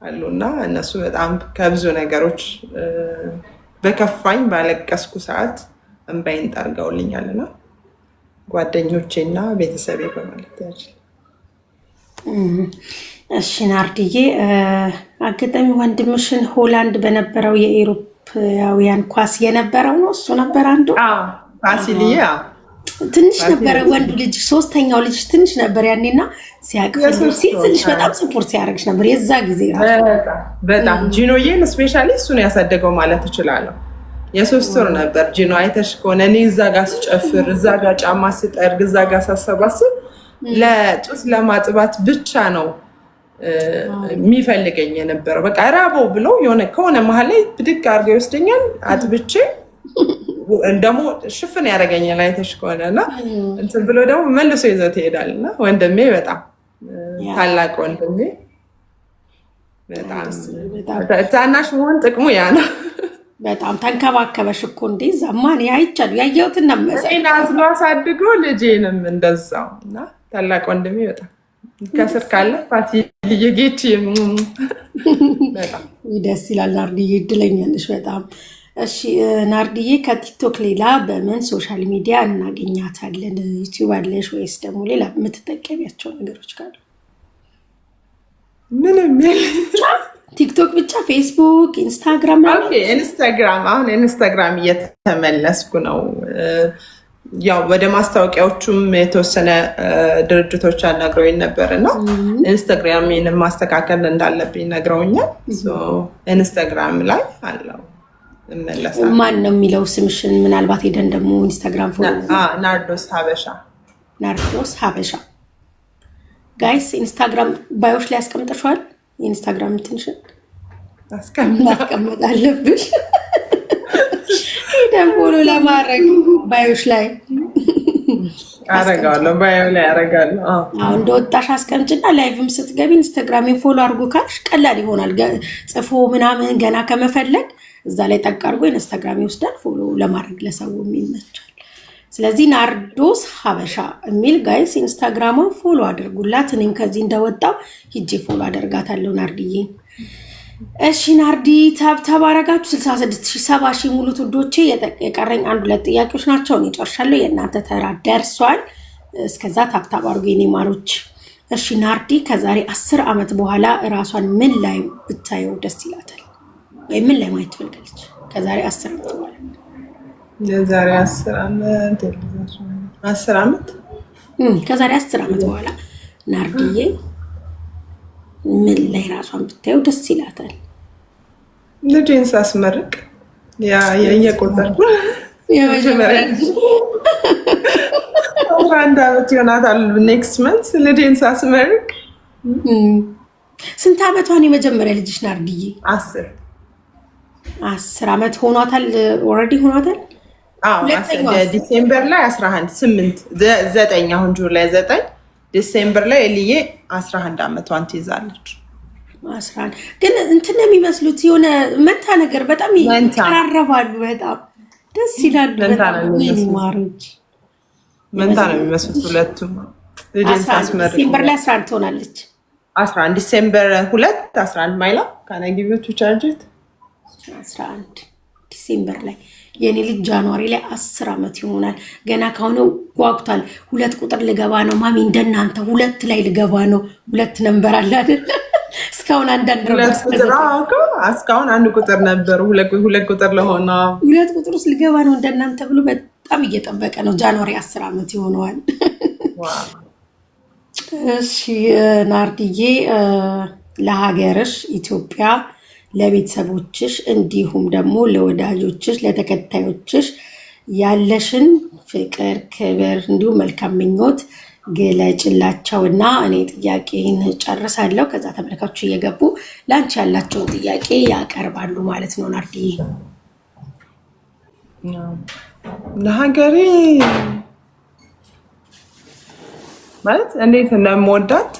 አሉና እነሱ በጣም ከብዙ ነገሮች በከፋኝ ባለቀስኩ ሰዓት እንባይን ጠርገውልኛልና ጓደኞቼና ቤተሰቤ በማለት ያችል። እሺ ናርዲዬ፣ አጋጣሚ ወንድምሽን ሆላንድ በነበረው የአውሮፓውያን ኳስ የነበረው ነው እሱ ነበር አንዱ ፋሲልዬ ትንሽ ነበረ ወንዱ ልጅ ሶስተኛው ልጅ ትንሽ ነበር ያኔና ሲያቅፍ ሲልሽ በጣም ሰፖርት ሲያደርግሽ ነበር የዛ ጊዜ በጣም ጂኖዬን ስፔሻሊ እሱን ያሳደገው ማለት እችላለሁ። የሶስት ወር ነበር ጂኖ አይተሽ ከሆነ እኔ እዛ ጋር ስጨፍር እዛ ጋር ጫማ ስጠርግ እዛ ጋር ሳሰባስብ ለጡት ለማጥባት ብቻ ነው የሚፈልገኝ የነበረው። በቃ ራቦ ብሎ ከሆነ መሀል ላይ ብድግ አድርገው ይወስደኛል አጥብቼ እንደሞ ሽፍን ያደርገኛል አይተሽ ከሆነና እንትን ብሎ ደግሞ መልሶ ይዞት ይሄዳልና ወንድሜ በጣም ታላቅ ወንድሜ በጣም ታናሽ መሆን ጥቅሙ ያ ነው። በጣም ተንከባከበሽ እኮ እንዴ ዘማን ያይቻሉ ያየሁትና እኔን አዝሎ አሳድጎ ልጄንም እንደዛው እና ታላቅ ወንድሜ በጣም ከስር ካለ ፋሲልዬ ጌቺ በጣም ደስ ይላል። ናርዲዬ እድለኛ ነሽ በጣም። እሺ ናርዲዬ ከቲክቶክ ሌላ በምን ሶሻል ሚዲያ እናገኛታለን? ዩቲዩብ አለሽ ወይስ ደግሞ ሌላ የምትጠቀሚያቸው ነገሮች ካሉ? ምንም ቲክቶክ ብቻ? ፌስቡክ፣ ኢንስታግራም? ኢንስታግራም አሁን ኢንስታግራም እየተመለስኩ ነው። ያው ወደ ማስታወቂያዎቹም የተወሰነ ድርጅቶች አናግረውኝ ነበር እና ኢንስታግራምን ማስተካከል እንዳለብኝ ነግረውኛል። ኢንስታግራም ላይ አለው እመለሳለሁ። ማን ነው የሚለው ስምሽን? ምናልባት ሄደን ደግሞ ኢንስታግራም ፎሎ ናርዶስ ሀበሻ። ናርዶስ ሀበሻ ጋይስ ኢንስታግራም ባዮሽ ላይ አስቀምጠሽዋል። የኢንስታግራም ትንሽን ማስቀመጥ አለብሽ ሄደን ፎሎ ለማድረግ ባዮሽ ላይ አረጋለሁ። ባዮ ላይ አረጋለሁ። አሁን እንደወጣሽ አስቀምጭና ላይቭም ስትገቢ ኢንስታግራሜን ፎሎ አድርጎ ካልሽ ቀላል ይሆናል። ጽፎ ምናምን ገና ከመፈለግ እዛ ላይ ጠቅ አድርጎ ኢንስታግራም ይወስዳል። ፎሎ ለማድረግ ለሰው ይመቻል። ስለዚህ ናርዶስ ሀበሻ የሚል ጋይስ ኢንስታግራሟን ፎሎ አድርጉላት። እኔም ከዚህ እንደወጣው ሂጄ ፎሎ አደርጋታለሁ ናርዲዬ። እሺ ናርዲ ታብታብ አረጋችሁ 66,000 ሙሉ ውዶቼ። የቀረኝ 1-2 ጥያቄዎች ናቸው። እኔ ጨርሻለሁ። የእናንተ ተራ ደርሷል። እስከዛ ታብታብ አድርጉ የኔ ማሮች። እሺ ናርዲ ከዛሬ 10 ዓመት በኋላ እራሷን ምን ላይ ብታየው ደስ ይላታል? ወይ ምን ላይ ማየት ትፈልጋለች? ከዛሬ 10 ዓመት በኋላ የዛሬ 10 ዓመት ከዛሬ 10 ዓመት በኋላ ናርዲዬ ምን ላይ ራሷን ብታየው ደስ ይላታል? ልጄን ሳስመርቅ የቆጠርኩ የመጀመሪያ 11 ዓመት ይሆናታል ኔክስት መንት ልጄን ሳስመርቅ። ስንት ዓመቷን የመጀመሪያ ልጅሽ ናርዲዬ? 10 ዓመት ሆኗታል። ኦልሬዲ ሆኗታል። ዲሴምበር ላይ 9 አሁን ጁላይ 9 ዲሴምበር ላይ ኤልዬ 11 ዓመቷን ትይዛለች። 11 ግን እንትን ነው የሚመስሉት የሆነ መንታ ነገር በጣም ይቀራረባሉ። በጣም ደስ ይላሉ። ማሮች መንታ ነው የሚመስሉት ሁለቱም። ዲሴምበር ላይ 11 ትሆናለች። 11 ዲሴምበር 2 11 ማይላ ካናጊቢቱ ቻርጅት 11 ዲሴምበር ላይ የኔ ልጅ ጃንዋሪ ላይ 10 ዓመት ይሆናል። ገና ካሁኑ ጓጉታል። 2 ቁጥር ልገባ ነው ማሚ፣ እንደናንተ 2 ላይ ልገባ ነው። 2 ነምበር አለ አይደል? እስካሁን አንዳንድ እስካሁን 1 ቁጥር ነበር። 2 ቁጥር ለሆነ 2 ቁጥር ውስጥ ልገባ ነው እንደናንተ ብሎ በጣም እየጠበቀ ነው። ጃንዋሪ 10 ዓመት ይሆነዋል። እሺ ናርዲዬ ለሀገርሽ ኢትዮጵያ ለቤተሰቦችሽ እንዲሁም ደግሞ ለወዳጆችሽ ለተከታዮችሽ ያለሽን ፍቅር፣ ክብር እንዲሁም መልካም ምኞት ግለጭላቸውና እኔ ጥያቄን ጨርሳለሁ። ከዛ ተመልካቾች እየገቡ ላንቺ ያላቸውን ጥያቄ ያቀርባሉ ማለት ነው። ናርዲዬ ለሀገሬ ማለት እንዴት እንደምወዳት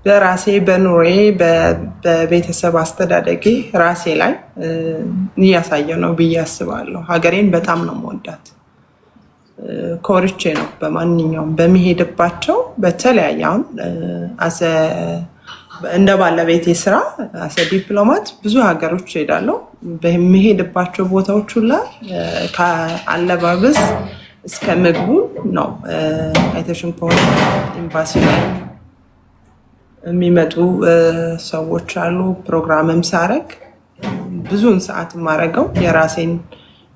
በራሴ በኑሬ በቤተሰብ አስተዳደጌ ራሴ ላይ እያሳየው ነው ብዬ አስባለሁ። ሀገሬን በጣም ነው የምወዳት። ኮርቼ ነው በማንኛውም በሚሄድባቸው በተለያየ አሁን እንደ ባለቤቴ ስራ አሰ ዲፕሎማት ብዙ ሀገሮች ሄዳለሁ። በሚሄድባቸው ቦታዎች ሁላ ከአለባበስ እስከ ምግቡ ነው። አይተሽን ከሆነ ኤምባሲ ላይ የሚመጡ ሰዎች አሉ። ፕሮግራምም ሳረግ ብዙውን ሰዓት የማደርገው የራሴን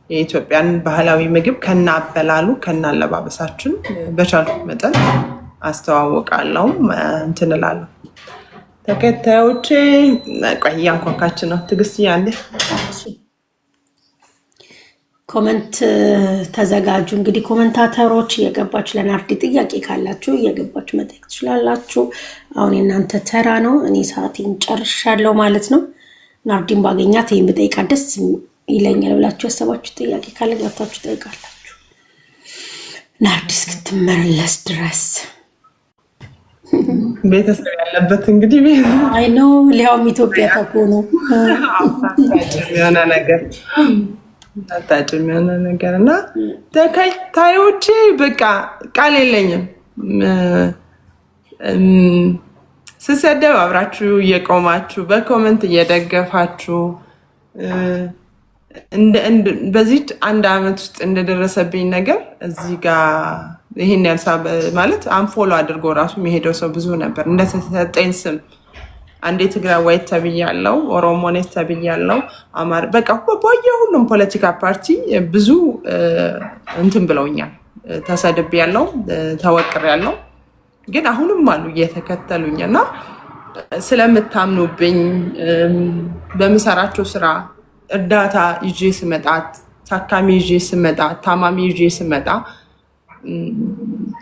የኢትዮጵያን ባህላዊ ምግብ ከናበላሉ ከናለባበሳችን በቻልኩት መጠን አስተዋውቃለሁ፣ እንትን እላለሁ። ተከታዮቼ ቆይ እያንኳኳች ነው። ትዕግስት ያለ ኮመንት ተዘጋጁ። እንግዲህ ኮመንታተሮች እየገባችሁ ለናርዲ ጥያቄ ካላችሁ እየገባችሁ መጠየቅ ትችላላችሁ። አሁን የእናንተ ተራ ነው። እኔ ሰዓቴን ጨርሻለሁ ማለት ነው። ናርዲን ባገኛት ይህን ብጠይቃት ደስ ይለኛል ብላችሁ ያሰባችሁ ጥያቄ ካለ ገብታችሁ ጠይቃላችሁ። ናርዲ እስክትመለስ ድረስ ቤተሰብ ያለበት እንግዲህ አይ ነው ሊያውም ኢትዮጵያ ተኮኑ የሆነ ነገር አታጭም የሆነ ነገር እና ተከታዮቼ በቃ ቃል የለኝም። ስሰደብ አብራችሁ እየቆማችሁ በኮመንት እየደገፋችሁ በዚህ አንድ አመት ውስጥ እንደደረሰብኝ ነገር እዚህ ጋር ይሄን ያልሳ ማለት አንፎሎ አድርጎ ራሱ የሚሄደው ሰው ብዙ ነበር። እንደተሰጠኝ ስም አንዴ ትግራዋይ ተብያለሁ፣ ኦሮሞኔ ተብያለሁ፣ አማር በቃ በየሁሉም ፖለቲካ ፓርቲ ብዙ እንትን ብለውኛል። ተሰድቤያለሁ፣ ተወቅሬያለሁ። ግን አሁንም አሉ እየተከተሉኝ እና ስለምታምኑብኝ በምሰራቸው ስራ እርዳታ ይዤ ስመጣ፣ ታካሚ ይዤ ስመጣ፣ ታማሚ ይዤ ስመጣ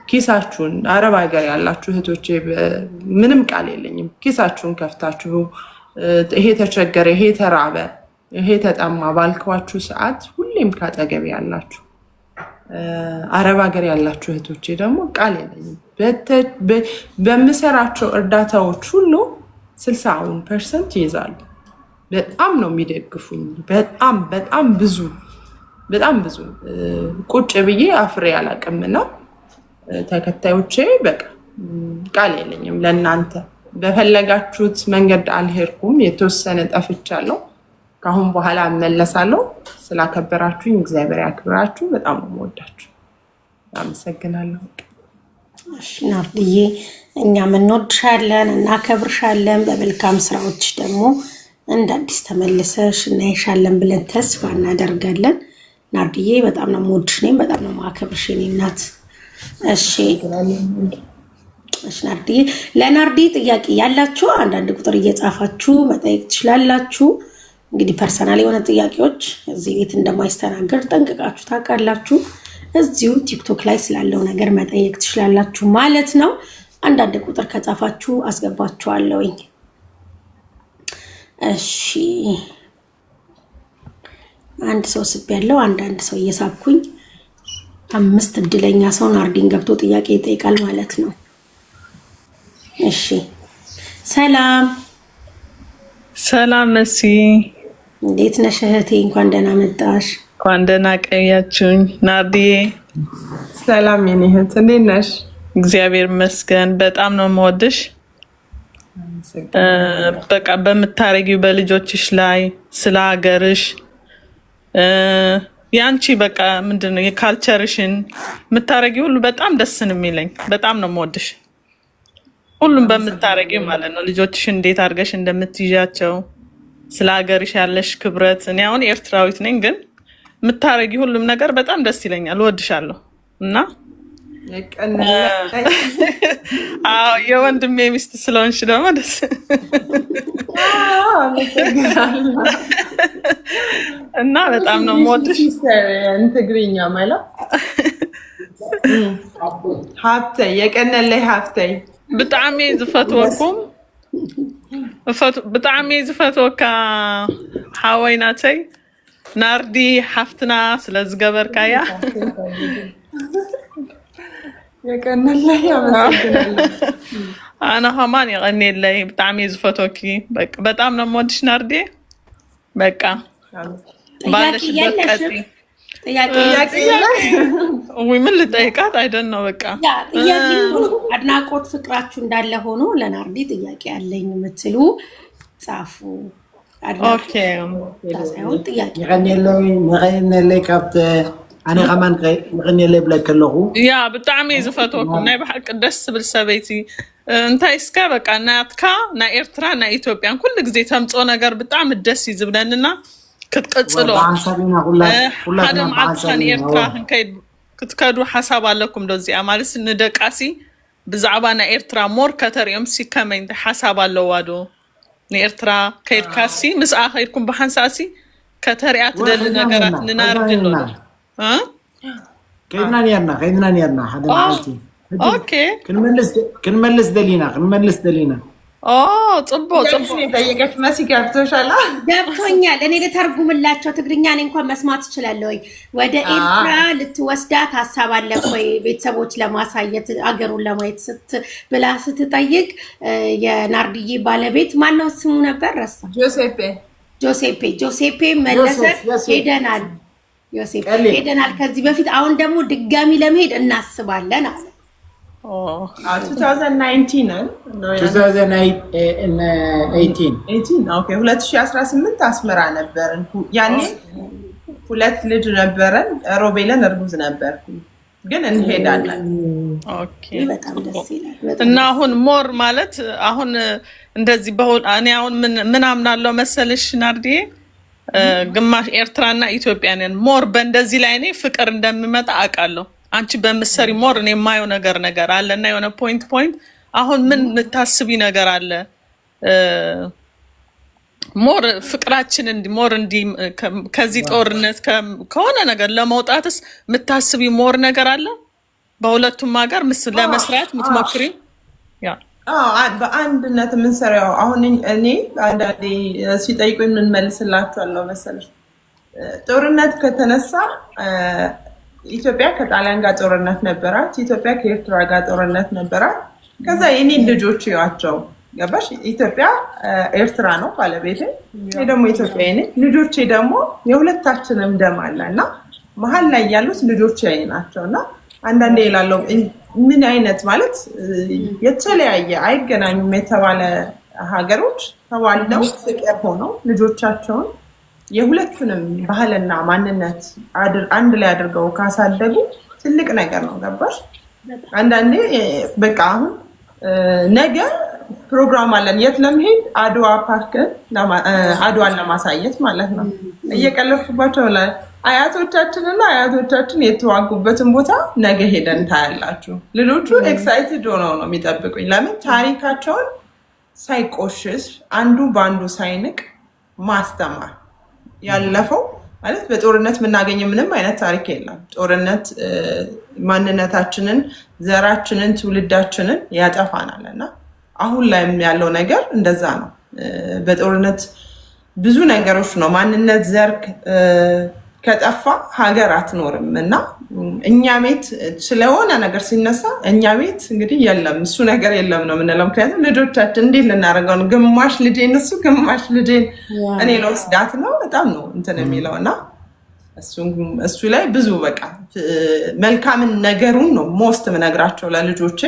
ኪሳችሁን አረብ ሀገር ያላችሁ እህቶቼ ምንም ቃል የለኝም። ኪሳችሁን ከፍታችሁ ይሄ ተቸገረ፣ ይሄ ተራበ፣ ይሄ ተጠማ ባልኳችሁ ሰዓት ሁሌም ካጠገቤ ያላችሁ አረብ ሀገር ያላችሁ እህቶቼ ደግሞ ቃል የለኝም። በምሰራቸው እርዳታዎች ሁሉ 60% ይይዛሉ። በጣም ነው የሚደግፉኝ። በጣም ብዙ ቁጭ ብዬ አፍሬ አላቅምና ተከታዮቼ በቃ ቃል የለኝም ለእናንተ። በፈለጋችሁት መንገድ አልሄድኩም። የተወሰነ ጠፍቻለሁ። ከአሁን በኋላ እመለሳለሁ። ስላከበራችሁኝ እግዚአብሔር ያክብራችሁ። በጣም ነው የምወዳችሁ። አመሰግናለሁ። እሺ ናርዲዬ፣ እኛም እንወድሻለን፣ እናከብርሻለን። በመልካም ስራዎች ደግሞ እንደ አዲስ ተመልሰሽ እናይሻለን ብለን ተስፋ እናደርጋለን። ናርዲዬ በጣም ነው የምወድሽ፣ እኔም በጣም ነው የማከብርሽ የኔ እናት። እሺ ናርዲዬ፣ ለናርዲ ጥያቄ ያላችሁ አንዳንድ ቁጥር እየጻፋችሁ መጠየቅ ትችላላችሁ። እንግዲህ ፐርሰናል የሆነ ጥያቄዎች እዚህ ቤት እንደማይስተናገድ ጠንቅቃችሁ ታውቃላችሁ። እዚሁ ቲክቶክ ላይ ስላለው ነገር መጠየቅ ትችላላችሁ ማለት ነው። አንዳንድ ቁጥር ከጻፋችሁ አስገባችኋለሁኝ። እሺ አንድ ሰው ስብ ያለው አንዳንድ ሰው እየሳብኩኝ 5 እድለኛ ሰው ናርዲን ገብቶ ጥያቄ ይጠይቃል ማለት ነው። እሺ ሰላም መሲ፣ እንዴት ነሽ እህቴ? እንኳን ደህና መጣሽ። እንኳን ደህና ቆያችሁኝ። ናርዲዬ ሰላም የኔ እህት እንዴት ነሽ? እግዚአብሔር ይመስገን። በጣም ነው የምወድሽ። በቃ በምታረጊው በልጆችሽ ላይ ስለ ሀገርሽ ያንቺ በቃ ምንድነው የካልቸርሽን የምታረጊው ሁሉ በጣም ደስ ነው የሚለኝ። በጣም ነው የምወድሽ ሁሉም በምታረጊው ማለት ነው። ልጆችሽ እንዴት አድርገሽ እንደምትይዣቸው ስለ ሀገርሽ ያለሽ ክብረት። እኔ አሁን ኤርትራዊት ነኝ፣ ግን የምታረጊ ሁሉም ነገር በጣም ደስ ይለኛል። እወድሻለሁ እና የወንድሜ ሚስት ስለሆንሽ ደግሞ ደስ እና በጣም ነው የምወድሽ። ትግርኛ ማለት ሃብተይ የቀነለይ ሃብተይ ብጣዕሚ ዝፈትወኩም ብጣዕሚ ዝፈትወካ ሓወይናተይ ናርዲ ሓፍትና ስለዝገበርካያ የቀነለይ አመሰግናለሁ። አና ኸማን የቀነለይ ብጣዕሚ ዝፈትወኪ በጣም ነው የምወድሽ ናርዲ። በቃ ባለሽበት ቀጥይ። ወይ ምን ልጠይቃት አይደል ነው በቃ ጥያቄ አድናቆት ፍቅራችሁ እንዳለ ሆኖ ለናርዲ ጥያቄ ያለኝ የምትሉ ጻፉ። ኦኬ ታሳዩን ጥያቄ ንቀኒለይ ካብተ ኣነ ከማን ንቀኒለይ ብለክ ኣለኹ ያ ብጣዕሚ ዝፈትወኩም ናይ ብሓቂ ደስ ዝብል ሰበይቲ እንታይ እስከ በቃ ናትካ ናይ ኤርትራ ናይ ኢትዮጵያን ኩሉ ግዜ ተምፅኦ ነገር ብጣዕሚ ደስ ይዝብለንና ክትቀጽሎ ሓደ መዓልትካን ኤርትራ ክንከይድ ክትከዱ ሓሳብ ኣለኩም ዶ እዚኣ ማለት ንደቃሲ ብዛዕባ ናይ ኤርትራ ሞር ከተሪኦም ሲ ከመይ እንታይ ሓሳብ ኣለዋ ዶ ንኤርትራ ከይድካሲ ምስኣ ከይድኩም ብሓንሳሲ ከተሪኣ ትደሊ ነገራት ንናርዲ ኣሎ ከይድና ነርና ሓደ መዓልቲ ኦኬ ክንመልስ ደሊና ጽቡቅ ጠየቀች መሲ ገብቶሻል? ገብቶኛል። እኔ ልተርጉምላቸው ትግርኛ እኔ እንኳን መስማት እችላለሁ። ወደ ኤርትራ ልትወስዳት ሀሳብ አለ ወይ ቤተሰቦች ለማሳየት አገሩን ለማየት ብላ ስትጠይቅ የናርዲዬ ባለቤት ማነው ስሙ ነበር? ረሳ። ጆሴፔ መለሰ። ሄደናል ከዚህ በፊት አሁን ደግሞ ድጋሚ ለመሄድ እናስባለን አለ። 2018 አስመራ ነበርን። ያኔ 2 ልጅ ነበረን። ሮቤልን እርጉዝ ነበርኩ ግን እንሄዳለን። ኦኬ እና አሁን ሞር ማለት አሁን እንደዚህ እኔ አሁን ምን አምናለሁ መሰለሽ ናርዲ ግማሽ ኤርትራና ኢትዮጵያንን ሞር በእንደዚህ ላይ እኔ ፍቅር እንደሚመጣ አውቃለሁ። አንቺ በምትሰሪ ሞር እኔ የማየው ነገር አለ እና የሆነ ፖይንት አሁን ምን የምታስቢ ነገር አለ ሞር ፍቅራችን ሞር ከዚህ ጦርነት ከሆነ ነገር ለመውጣትስ የምታስቢ ሞር ነገር አለ በሁለቱም ሀገር ለመስራት የምትሞክሪ? ያ በአንድነት የምንሰራው አሁን እኔ አንዳንዴ ሲጠይቁኝ ምን መልስላችኋለሁ መሰለሽ ጦርነት ከተነሳ ኢትዮጵያ ከጣሊያን ጋር ጦርነት ነበራት። ኢትዮጵያ ከኤርትራ ጋር ጦርነት ነበራት። ከዛ የኔ ልጆች ያቸው ገባሽ ኢትዮጵያ ኤርትራ ነው ባለቤቴ እኔ ደግሞ ኢትዮጵያዊ ነኝ። ልጆቼ ደግሞ የሁለታችንም ደም አለና መሀል ላይ ያሉት ልጆቼ ናቸውና አንዳንዴ ይላለው ምን አይነት ማለት የተለያየ አይገናኙም የተባለ ሀገሮች ተዋልደው ፍቅር ሆነው ልጆቻቸውን የሁለቱንም ባህልና ማንነት አንድ ላይ አድርገው ካሳደጉ ትልቅ ነገር ነው። ገባሽ? አንዳንዴ በቃ አሁን ነገ ፕሮግራም አለን የት ለመሄድ አድዋ ፓርክን አድዋን ለማሳየት ማለት ነው። እየቀለድኩባቸው ላይ አያቶቻችን የተዋጉበትን ቦታ ነገ ሄደን ታያላችሁ። ልጆቹ ኤክሳይትድ ሆነው ነው የሚጠብቁኝ። ለምን ታሪካቸውን ሳይቆሽሽ አንዱ በአንዱ ሳይንቅ ማስተማር ያለፈው ማለት በጦርነት የምናገኘው ምንም አይነት ታሪክ የለም። ጦርነት ማንነታችንን፣ ዘራችንን፣ ትውልዳችንን ያጠፋናል እና አሁን ላይም ያለው ነገር እንደዛ ነው። በጦርነት ብዙ ነገሮች ነው ማንነት ዘር ከጠፋ ሀገር አትኖርም እና እኛ ቤት ስለሆነ ነገር ሲነሳ እኛ ቤት እንግዲህ የለም እሱ ነገር የለም ነው የምንለው። ምክንያቱም ልጆቻችን እንዴት ልናደርገው ነው? ግማሽ ልጄን እሱ ግማሽ ልጄን እኔ ለወስዳት ነው በጣም ነው እንትን የሚለው እና እሱ ላይ ብዙ በቃ መልካምን ነገሩን ነው ሞስት ምነግራቸው ለልጆቼ።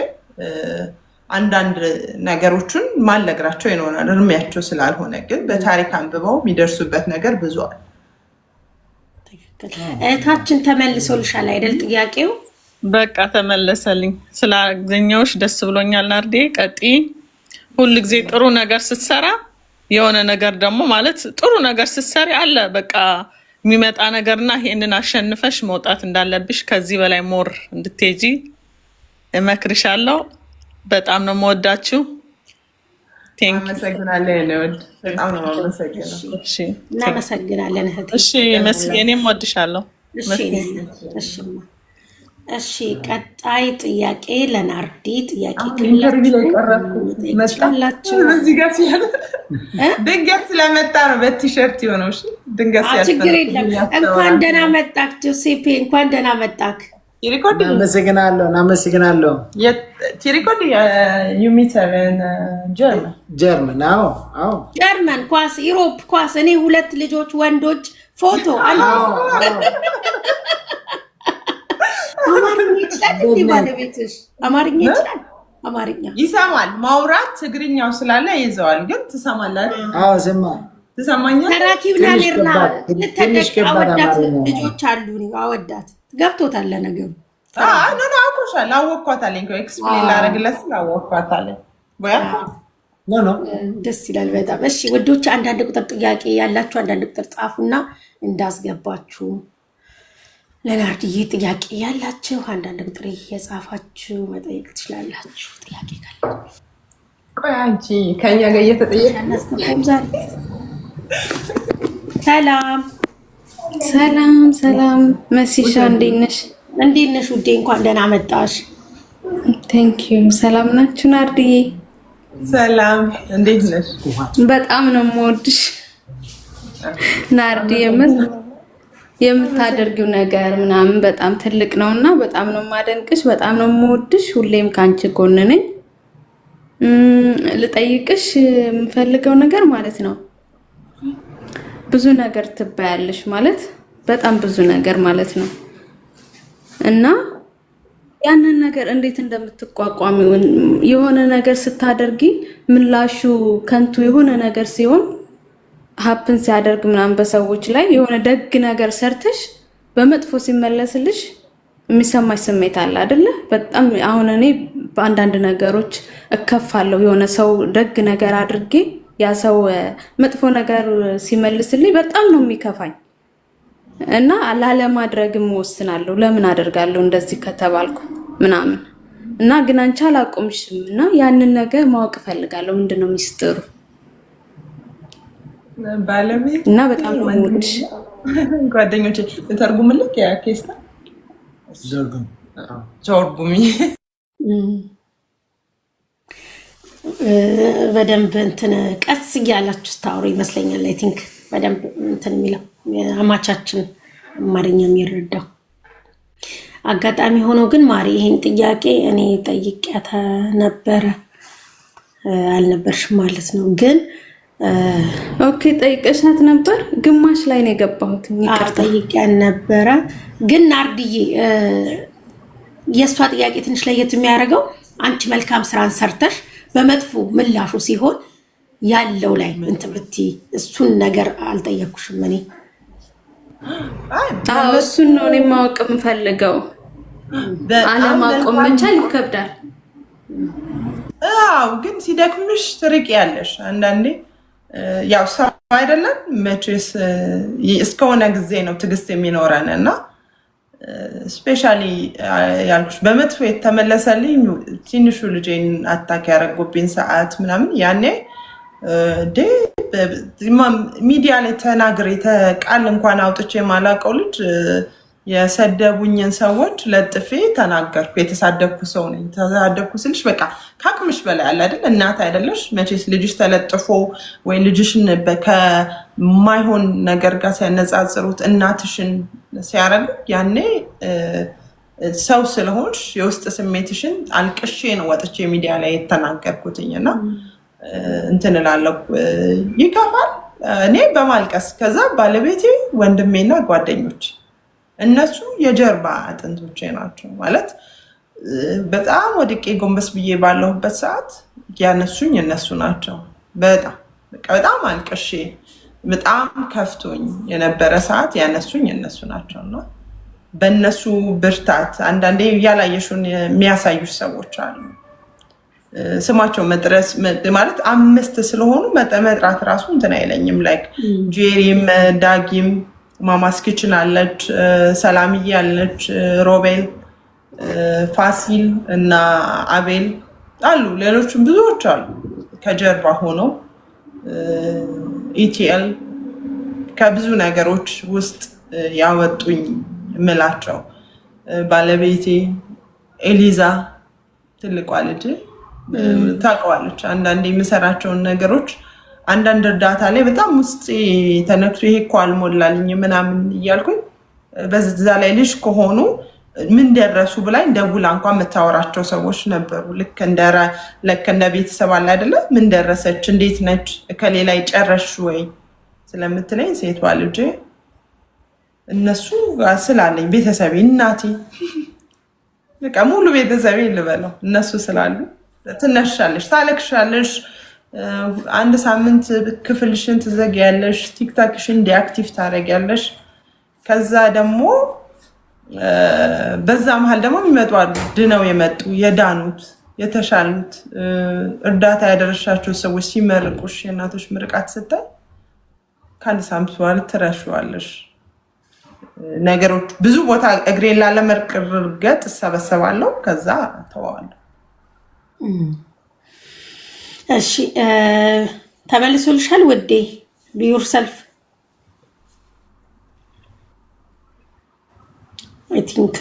አንዳንድ ነገሮችን ማልነግራቸው ይኖራል እርሜያቸው ስላልሆነ፣ ግን በታሪክ አንብበው የሚደርሱበት ነገር ብዙ አለ። እህታችን ተመልሶልሻል አይደል? ጥያቄው በቃ ተመለሰልኝ። ስላገኘሁሽ ደስ ብሎኛል ናርዲ። ቀጥይ። ሁሉ ጊዜ ጥሩ ነገር ስትሰራ የሆነ ነገር ደግሞ ማለት ጥሩ ነገር ስትሰሪ አለ በቃ የሚመጣ ነገርና ይሄንን አሸንፈሽ መውጣት እንዳለብሽ ከዚህ በላይ ሞር እንድትሄጂ እመክርሻለሁ። በጣም ነው የምወዳችሁ። እናመሰግናለን እህቴ። እሺ መስዬ እኔም እወድሻለሁ። እሺ ቀጣይ ጥያቄ ለናርዲ ጥያቄ ድንገት ስለመጣ ነው በቲሸርት የሆነው። እሺ ድንገት ችግር የለም። እንኳን ደህና መጣክ ጆሴፔ፣ እንኳን ደህና መጣክ። እናመሰግናለሁ። ቲሪኮድ ዩሚተርን ጀርመን ጀርመን ኳስ ኢሮፕ ኳስ። እኔ 2 ልጆች ወንዶች ፎቶ አለ። አማርኛ ይችላል እንዴ ባለቤትሽ? አማርኛ ይችላል? አማርኛ ይሰማል። ማውራት ትግርኛው ስላለ ይዘዋል። ግን ትሰማለህ? አዎ ሰማ ትሰማኛለህ? ተራኪብና ሌርና ልትተደቅ አወዳት ልጆች አሉ። አወዳት ገብቶታል ነገሩ። ኖ አውቆሻል። አወኳታለኝ እኮ ኤክስፕሌን ላደርግለት አወኳታለኝ። ኖ ደስ ይላል በጣም። እሺ ውዶች አንዳንድ ቁጥር ጥያቄ ያላችሁ አንዳንድ ቁጥር ጻፉና እንዳስገባችሁ። ለናርድዬ ጥያቄ ያላችሁ አንዳንድ ቁጥር እየጻፋችሁ መጠየቅ ትችላላችሁ። ጥያቄ ካለ ቆይ አንቺ ከኛ ጋር እየተጠየቀ እናስገባም ዛሬ። ሰላም ሰላም ሰላም መሲሻ እንዴት ነሽ? እንዴት ነሽ ውዴ? እንኳን ደህና መጣሽ። ቴንክ ዩ። ሰላም ናችሁ ናርድዬ? ሰላም እንዴት ነሽ? በጣም ነው የምወድሽ ናርድዬ። የምታደርጊው ነገር ምናምን በጣም ትልቅ ነውና በጣም ነው የማደንቅሽ፣ በጣም ነው የምወድሽ። ሁሌም ካንቺ ጎን ነኝ። ልጠይቅሽ የምፈልገው ነገር ማለት ነው ብዙ ነገር ትባያለሽ ማለት በጣም ብዙ ነገር ማለት ነው እና ያንን ነገር እንዴት እንደምትቋቋሚው የሆነ ነገር ስታደርጊ ምላሹ ከንቱ የሆነ ነገር ሲሆን ሀፕን ሲያደርግ ምናምን በሰዎች ላይ የሆነ ደግ ነገር ሰርተሽ በመጥፎ ሲመለስልሽ የሚሰማሽ ስሜት አለ አይደለ? በጣም አሁን እኔ በአንዳንድ ነገሮች እከፋለሁ። የሆነ ሰው ደግ ነገር አድርጌ ያ ሰው መጥፎ ነገር ሲመልስልኝ በጣም ነው የሚከፋኝ እና ላለማድረግም ወስናለሁ። ለምን አደርጋለሁ እንደዚህ ከተባልኩ ምናምን እና ግን አንቺ አላቆምሽም እና ያንን ነገር ማወቅ እፈልጋለሁ። ምንድነው ሚስጥሩ? ባለቤት እና በጣም ነው የምወድሽ። ጓደኞቼ ተርጉምልክ ያ ኬስታ ጆርጉሚ በደንብ እንትን ቀስ እያላችሁ ስታወሩ ይመስለኛል። አይ ቲንክ በደንብ እንትን የሚለው አማቻችን አማርኛ የሚረዳው። አጋጣሚ ሆኖ ግን ማሪ ይሄን ጥያቄ እኔ ጠይቄያት ነበረ አልነበርሽም ማለት ነው። ግን ኦኬ ጠይቀሻት ነበር? ግማሽ ላይ ነው የገባሁት። ጠይቄያት ነበረ። ግን ናርድዬ የእሷ ጥያቄ ትንሽ ለየት የሚያደርገው አንቺ መልካም ስራን ሰርተሽ በመጥፎ ምላሹ ሲሆን ያለው ላይ እንትን ብትይ እሱን ነገር አልጠየኩሽም እኔ። እሱን ነው እኔ ማወቅ የምፈልገው። አለማቆም መቻል ይከብዳል። አዎ ግን ሲደክምሽ ትርቅ ያለሽ አንዳንዴ ያው ሰው አይደለም መቼስ እስከሆነ ጊዜ ነው ትዕግስት የሚኖረን እና ስፔሻሊ ያልኩሽ በመጥፎ የተመለሰልኝ ትንሹ ልጄን አታክ ያደረጉብኝ ሰዓት ምናምን ያኔ ሚዲያ ላይ ተናግሬ ቃል እንኳን አውጥቼ የማላውቀው ልጅ የሰደቡኝን ሰዎች ለጥፌ ተናገርኩ። የተሳደብኩ ሰው ነኝ። ተሳደብኩ ስልሽ በቃ ከአቅምሽ በላይ አለ አይደል? እናት አይደለሽ መቼስ ልጅሽ ተለጥፎ ወይ ልጅሽን ከማይሆን ነገር ጋር ሲያነጻጽሩት እናትሽን ሲያረጉ ያኔ ሰው ስለሆንሽ የውስጥ ስሜትሽን አልቅሼ ነው ወጥቼ ሚዲያ ላይ የተናገርኩትኝ እና እንትን እላለሁ። ይከፋል። እኔ በማልቀስ ከዛ ባለቤቴ ወንድሜና ጓደኞች እነሱ የጀርባ አጥንቶቼ ናቸው። ማለት በጣም ወድቄ ጎንበስ ብዬ ባለሁበት ሰዓት ያነሱኝ እነሱ ናቸው። በጣም አልቅሼ በጣም ከፍቶኝ የነበረ ሰዓት ያነሱኝ እነሱ ናቸው እና በእነሱ ብርታት አንዳንዴ ያላየሹን የሚያሳዩሽ ሰዎች አሉ። ስማቸው መጥረስ ማለት 5 ስለሆኑ መጥራት ራሱ እንትን አይለኝም። ላይክ ጄሪም ዳጊም ማማስ ኪችን አለች፣ ሰላምዬ አለች፣ ሮቤል፣ ፋሲል እና አቤል አሉ። ሌሎችም ብዙዎች አሉ ከጀርባ ሆነው ኢቲኤል ከብዙ ነገሮች ውስጥ ያወጡኝ ምላቸው። ባለቤቴ ኤሊዛ ትልቋ ልጅ ታውቀዋለች። አንዳንድ የምሰራቸውን ነገሮች አንዳንድ እርዳታ ላይ በጣም ውስጥ ተነክቶ ይሄ እኮ አልሞላልኝ ምናምን እያልኩኝ በዛ ላይ ልጅ ከሆኑ ምን ደረሱ ብላኝ ደውላ እንኳን የምታወራቸው ሰዎች ነበሩ። ልክ እንደ ቤተሰብ አለ አይደለ? ምን ደረሰች፣ እንዴት ነች፣ ከሌላ ጨረሽ ወይ ስለምትለኝ ሴቷ ልጄ እነሱ ስላለኝ ቤተሰቤ እናቴ በቃ ሙሉ ቤተሰቤ ልበለው እነሱ ስላሉ ትነሻለሽ፣ ታለቅሻለሽ፣ አንድ ሳምንት ክፍልሽን ትዘጊያለሽ፣ ቲክታክሽን ዲአክቲቭ ታደርጊያለሽ። ከዛ ደግሞ በዛ መሀል ደግሞ የሚመጡ አሉ ድነው የመጡ የዳኑት የተሻሉት እርዳታ ያደረሻቸው ሰዎች ሲመርቁሽ የእናቶች ምርቃት ስታይ ከአንድ ሳምንት በኋላ ትረሺዋለሽ። ነገሮች ብዙ ቦታ እግሬን ላለመርገጥ እሰበሰባለሁ፣ ከዛ ተዋዋለሁ። እሺ ተመልሶልሻል ውዴ? ቢዩር ሰልፍ አይ ቲንክ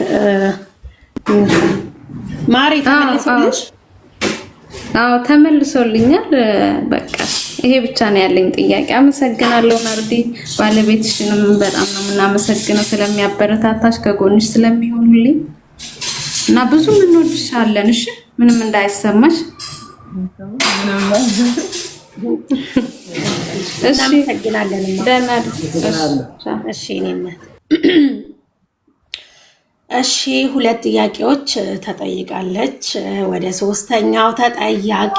ማሪ ተመልሶልሽ? አዎ ተመልሶልኛል። በቃ ይሄ ብቻ ነው ያለኝ ጥያቄ። አመሰግናለሁ ናርዲ፣ ባለቤትሽንም በጣም ነው የምናመሰግነው ስለሚያበረታታሽ ከጎንሽ ስለሚሆኑልኝ እና ብዙ እንወድሻለን። እሺ ምንም እንዳይሰማሽ። እሺ እናመሰግናለን። ደህና እሺ እኔም እሺ 2 ጥያቄዎች ተጠይቃለች። ወደ 3ኛው ተጠያቂ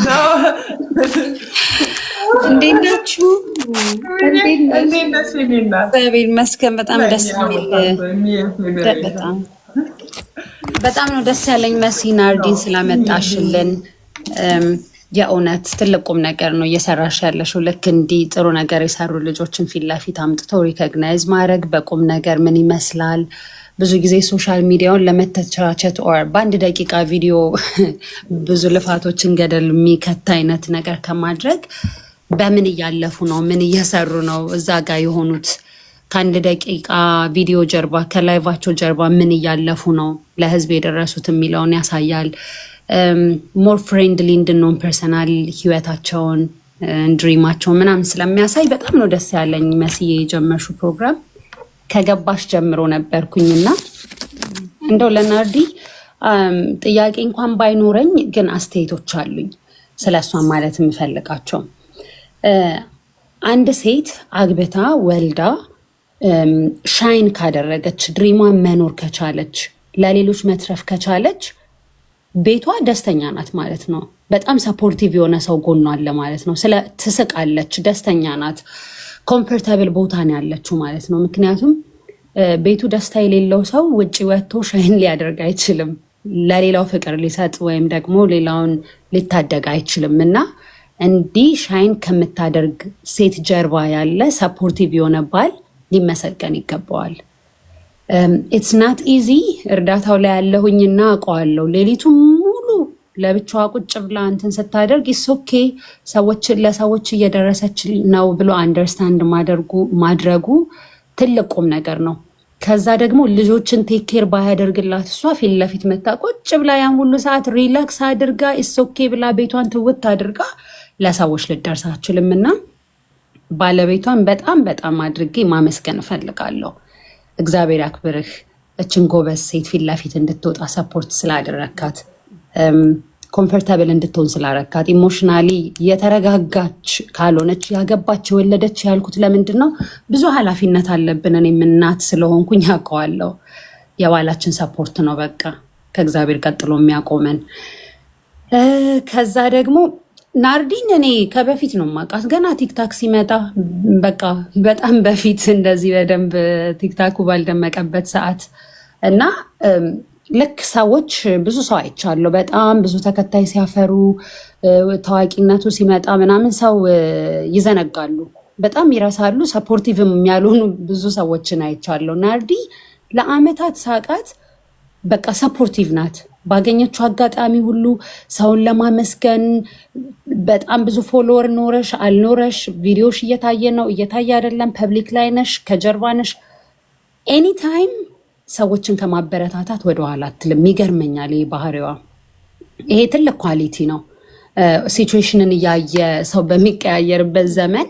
ሰው እንዴት ናችሁ? እግዚአብሔር ይመስገን። በጣም ደስ የሚል በጣም ነው ደስ ያለኝ መሲ ናርዲን ስላመጣሽልን። የእውነት ትልቅ ቁም ነገር ነው እየሰራሽ ያለሽው። ልክ እንዲህ ጥሩ ነገር የሰሩ ልጆችን ፊት ለፊት አምጥቶ ሪኮግናይዝ ማድረግ በቁም ነገር ምን ይመስላል። ብዙ ጊዜ ሶሻል ሚዲያውን ለመተቻቸት ኦር በአንድ ደቂቃ ቪዲዮ ብዙ ልፋቶችን ገደል የሚከት አይነት ነገር ከማድረግ በምን እያለፉ ነው፣ ምን እየሰሩ ነው፣ እዛ ጋር የሆኑት ከአንድ ደቂቃ ቪዲዮ ጀርባ ከላይቫቸው ጀርባ ምን እያለፉ ነው ለህዝብ የደረሱት የሚለውን ያሳያል። ሞር ፍሬንድሊ እንድንሆን ፐርሰናል ህይወታቸውን ድሪማቸውን ምናምን ስለሚያሳይ በጣም ነው ደስ ያለኝ። መስዬ የጀመርሹ ፕሮግራም ከገባሽ ጀምሮ ነበርኩኝና እንደው ለናርዲ ጥያቄ እንኳን ባይኖረኝ ግን አስተያየቶች አሉኝ ስለሷን ማለት የምፈልጋቸው። አንድ ሴት አግብታ ወልዳ ሻይን ካደረገች ድሪሟን መኖር ከቻለች ለሌሎች መትረፍ ከቻለች ቤቷ ደስተኛ ናት ማለት ነው። በጣም ሰፖርቲቭ የሆነ ሰው ጎኗ አለ ማለት ነው። ትስቃለች፣ ደስተኛ ናት፣ ኮምፎርታብል ቦታ ነው ያለችው ማለት ነው። ምክንያቱም ቤቱ ደስታ የሌለው ሰው ውጭ ወጥቶ ሻይን ሊያደርግ አይችልም፣ ለሌላው ፍቅር ሊሰጥ ወይም ደግሞ ሌላውን ሊታደግ አይችልም። እና እንዲህ ሻይን ከምታደርግ ሴት ጀርባ ያለ ሰፖርቲቭ የሆነ ባል ሊመሰገን ይገባዋል። ኢትስ ናት ኢዚ። እርዳታው ላይ ያለሁኝና አውቀዋለሁ። ሌሊቱን ሙሉ ለብቻዋ ቁጭ ብላ እንትን ስታደርግ ኢሶኬ ለሰዎች እየደረሰች ነው ብሎ አንደርስታንድ ማድረጉ ትልቅ ቁም ነገር ነው። ከዛ ደግሞ ልጆችን ቴክ ኬር ባያደርግላት እሷ ፊት ለፊት መታ ቁጭ ብላ ያን ሁሉ ሰዓት ሪላክስ አድርጋ ኢሶኬ ብላ ቤቷን ትውት አድርጋ ለሰዎች ልደርስ አትችልም። እና ባለቤቷን በጣም በጣም አድርጌ ማመስገን እፈልጋለሁ። እግዚአብሔር ያክብርህ። እችን ጎበዝ ሴት ፊት ለፊት እንድትወጣ ሰፖርት ስላደረካት፣ ኮምፎርታብል እንድትሆን ስላረካት፣ ኢሞሽናሊ የተረጋጋች ካልሆነች ያገባች የወለደች ያልኩት ለምንድን ነው? ብዙ ኃላፊነት አለብን። እኔም እናት ስለሆንኩኝ ያውቀዋለሁ። የባላችን ሰፖርት ነው በቃ ከእግዚአብሔር ቀጥሎ የሚያቆመን። ከዛ ደግሞ ናርዲን እኔ ከበፊት ነው የማውቃት። ገና ቲክታክ ሲመጣ በቃ በጣም በፊት እንደዚህ በደንብ ቲክታኩ ባልደመቀበት ሰዓት እና ልክ ሰዎች ብዙ ሰው አይቻለሁ። በጣም ብዙ ተከታይ ሲያፈሩ ታዋቂነቱ ሲመጣ ምናምን ሰው ይዘነጋሉ፣ በጣም ይረሳሉ። ሰፖርቲቭም ያልሆኑ ብዙ ሰዎችን አይቻለሁ። ናርዲ ለአመታት ሳቃት በቃ ሰፖርቲቭ ናት። ባገኘችው አጋጣሚ ሁሉ ሰውን ለማመስገን በጣም ብዙ ፎሎወር ኖረሽ አልኖረሽ፣ ቪዲዮሽ እየታየ ነው እየታየ አይደለም፣ ፐብሊክ ላይ ነሽ ከጀርባ ነሽ፣ ኤኒታይም ሰዎችን ከማበረታታት ወደኋላ አትልም። ይገርመኛል ይህ ባህሪዋ። ይሄ ትልቅ ኳሊቲ ነው። ሲቹዌሽንን እያየ ሰው በሚቀያየርበት ዘመን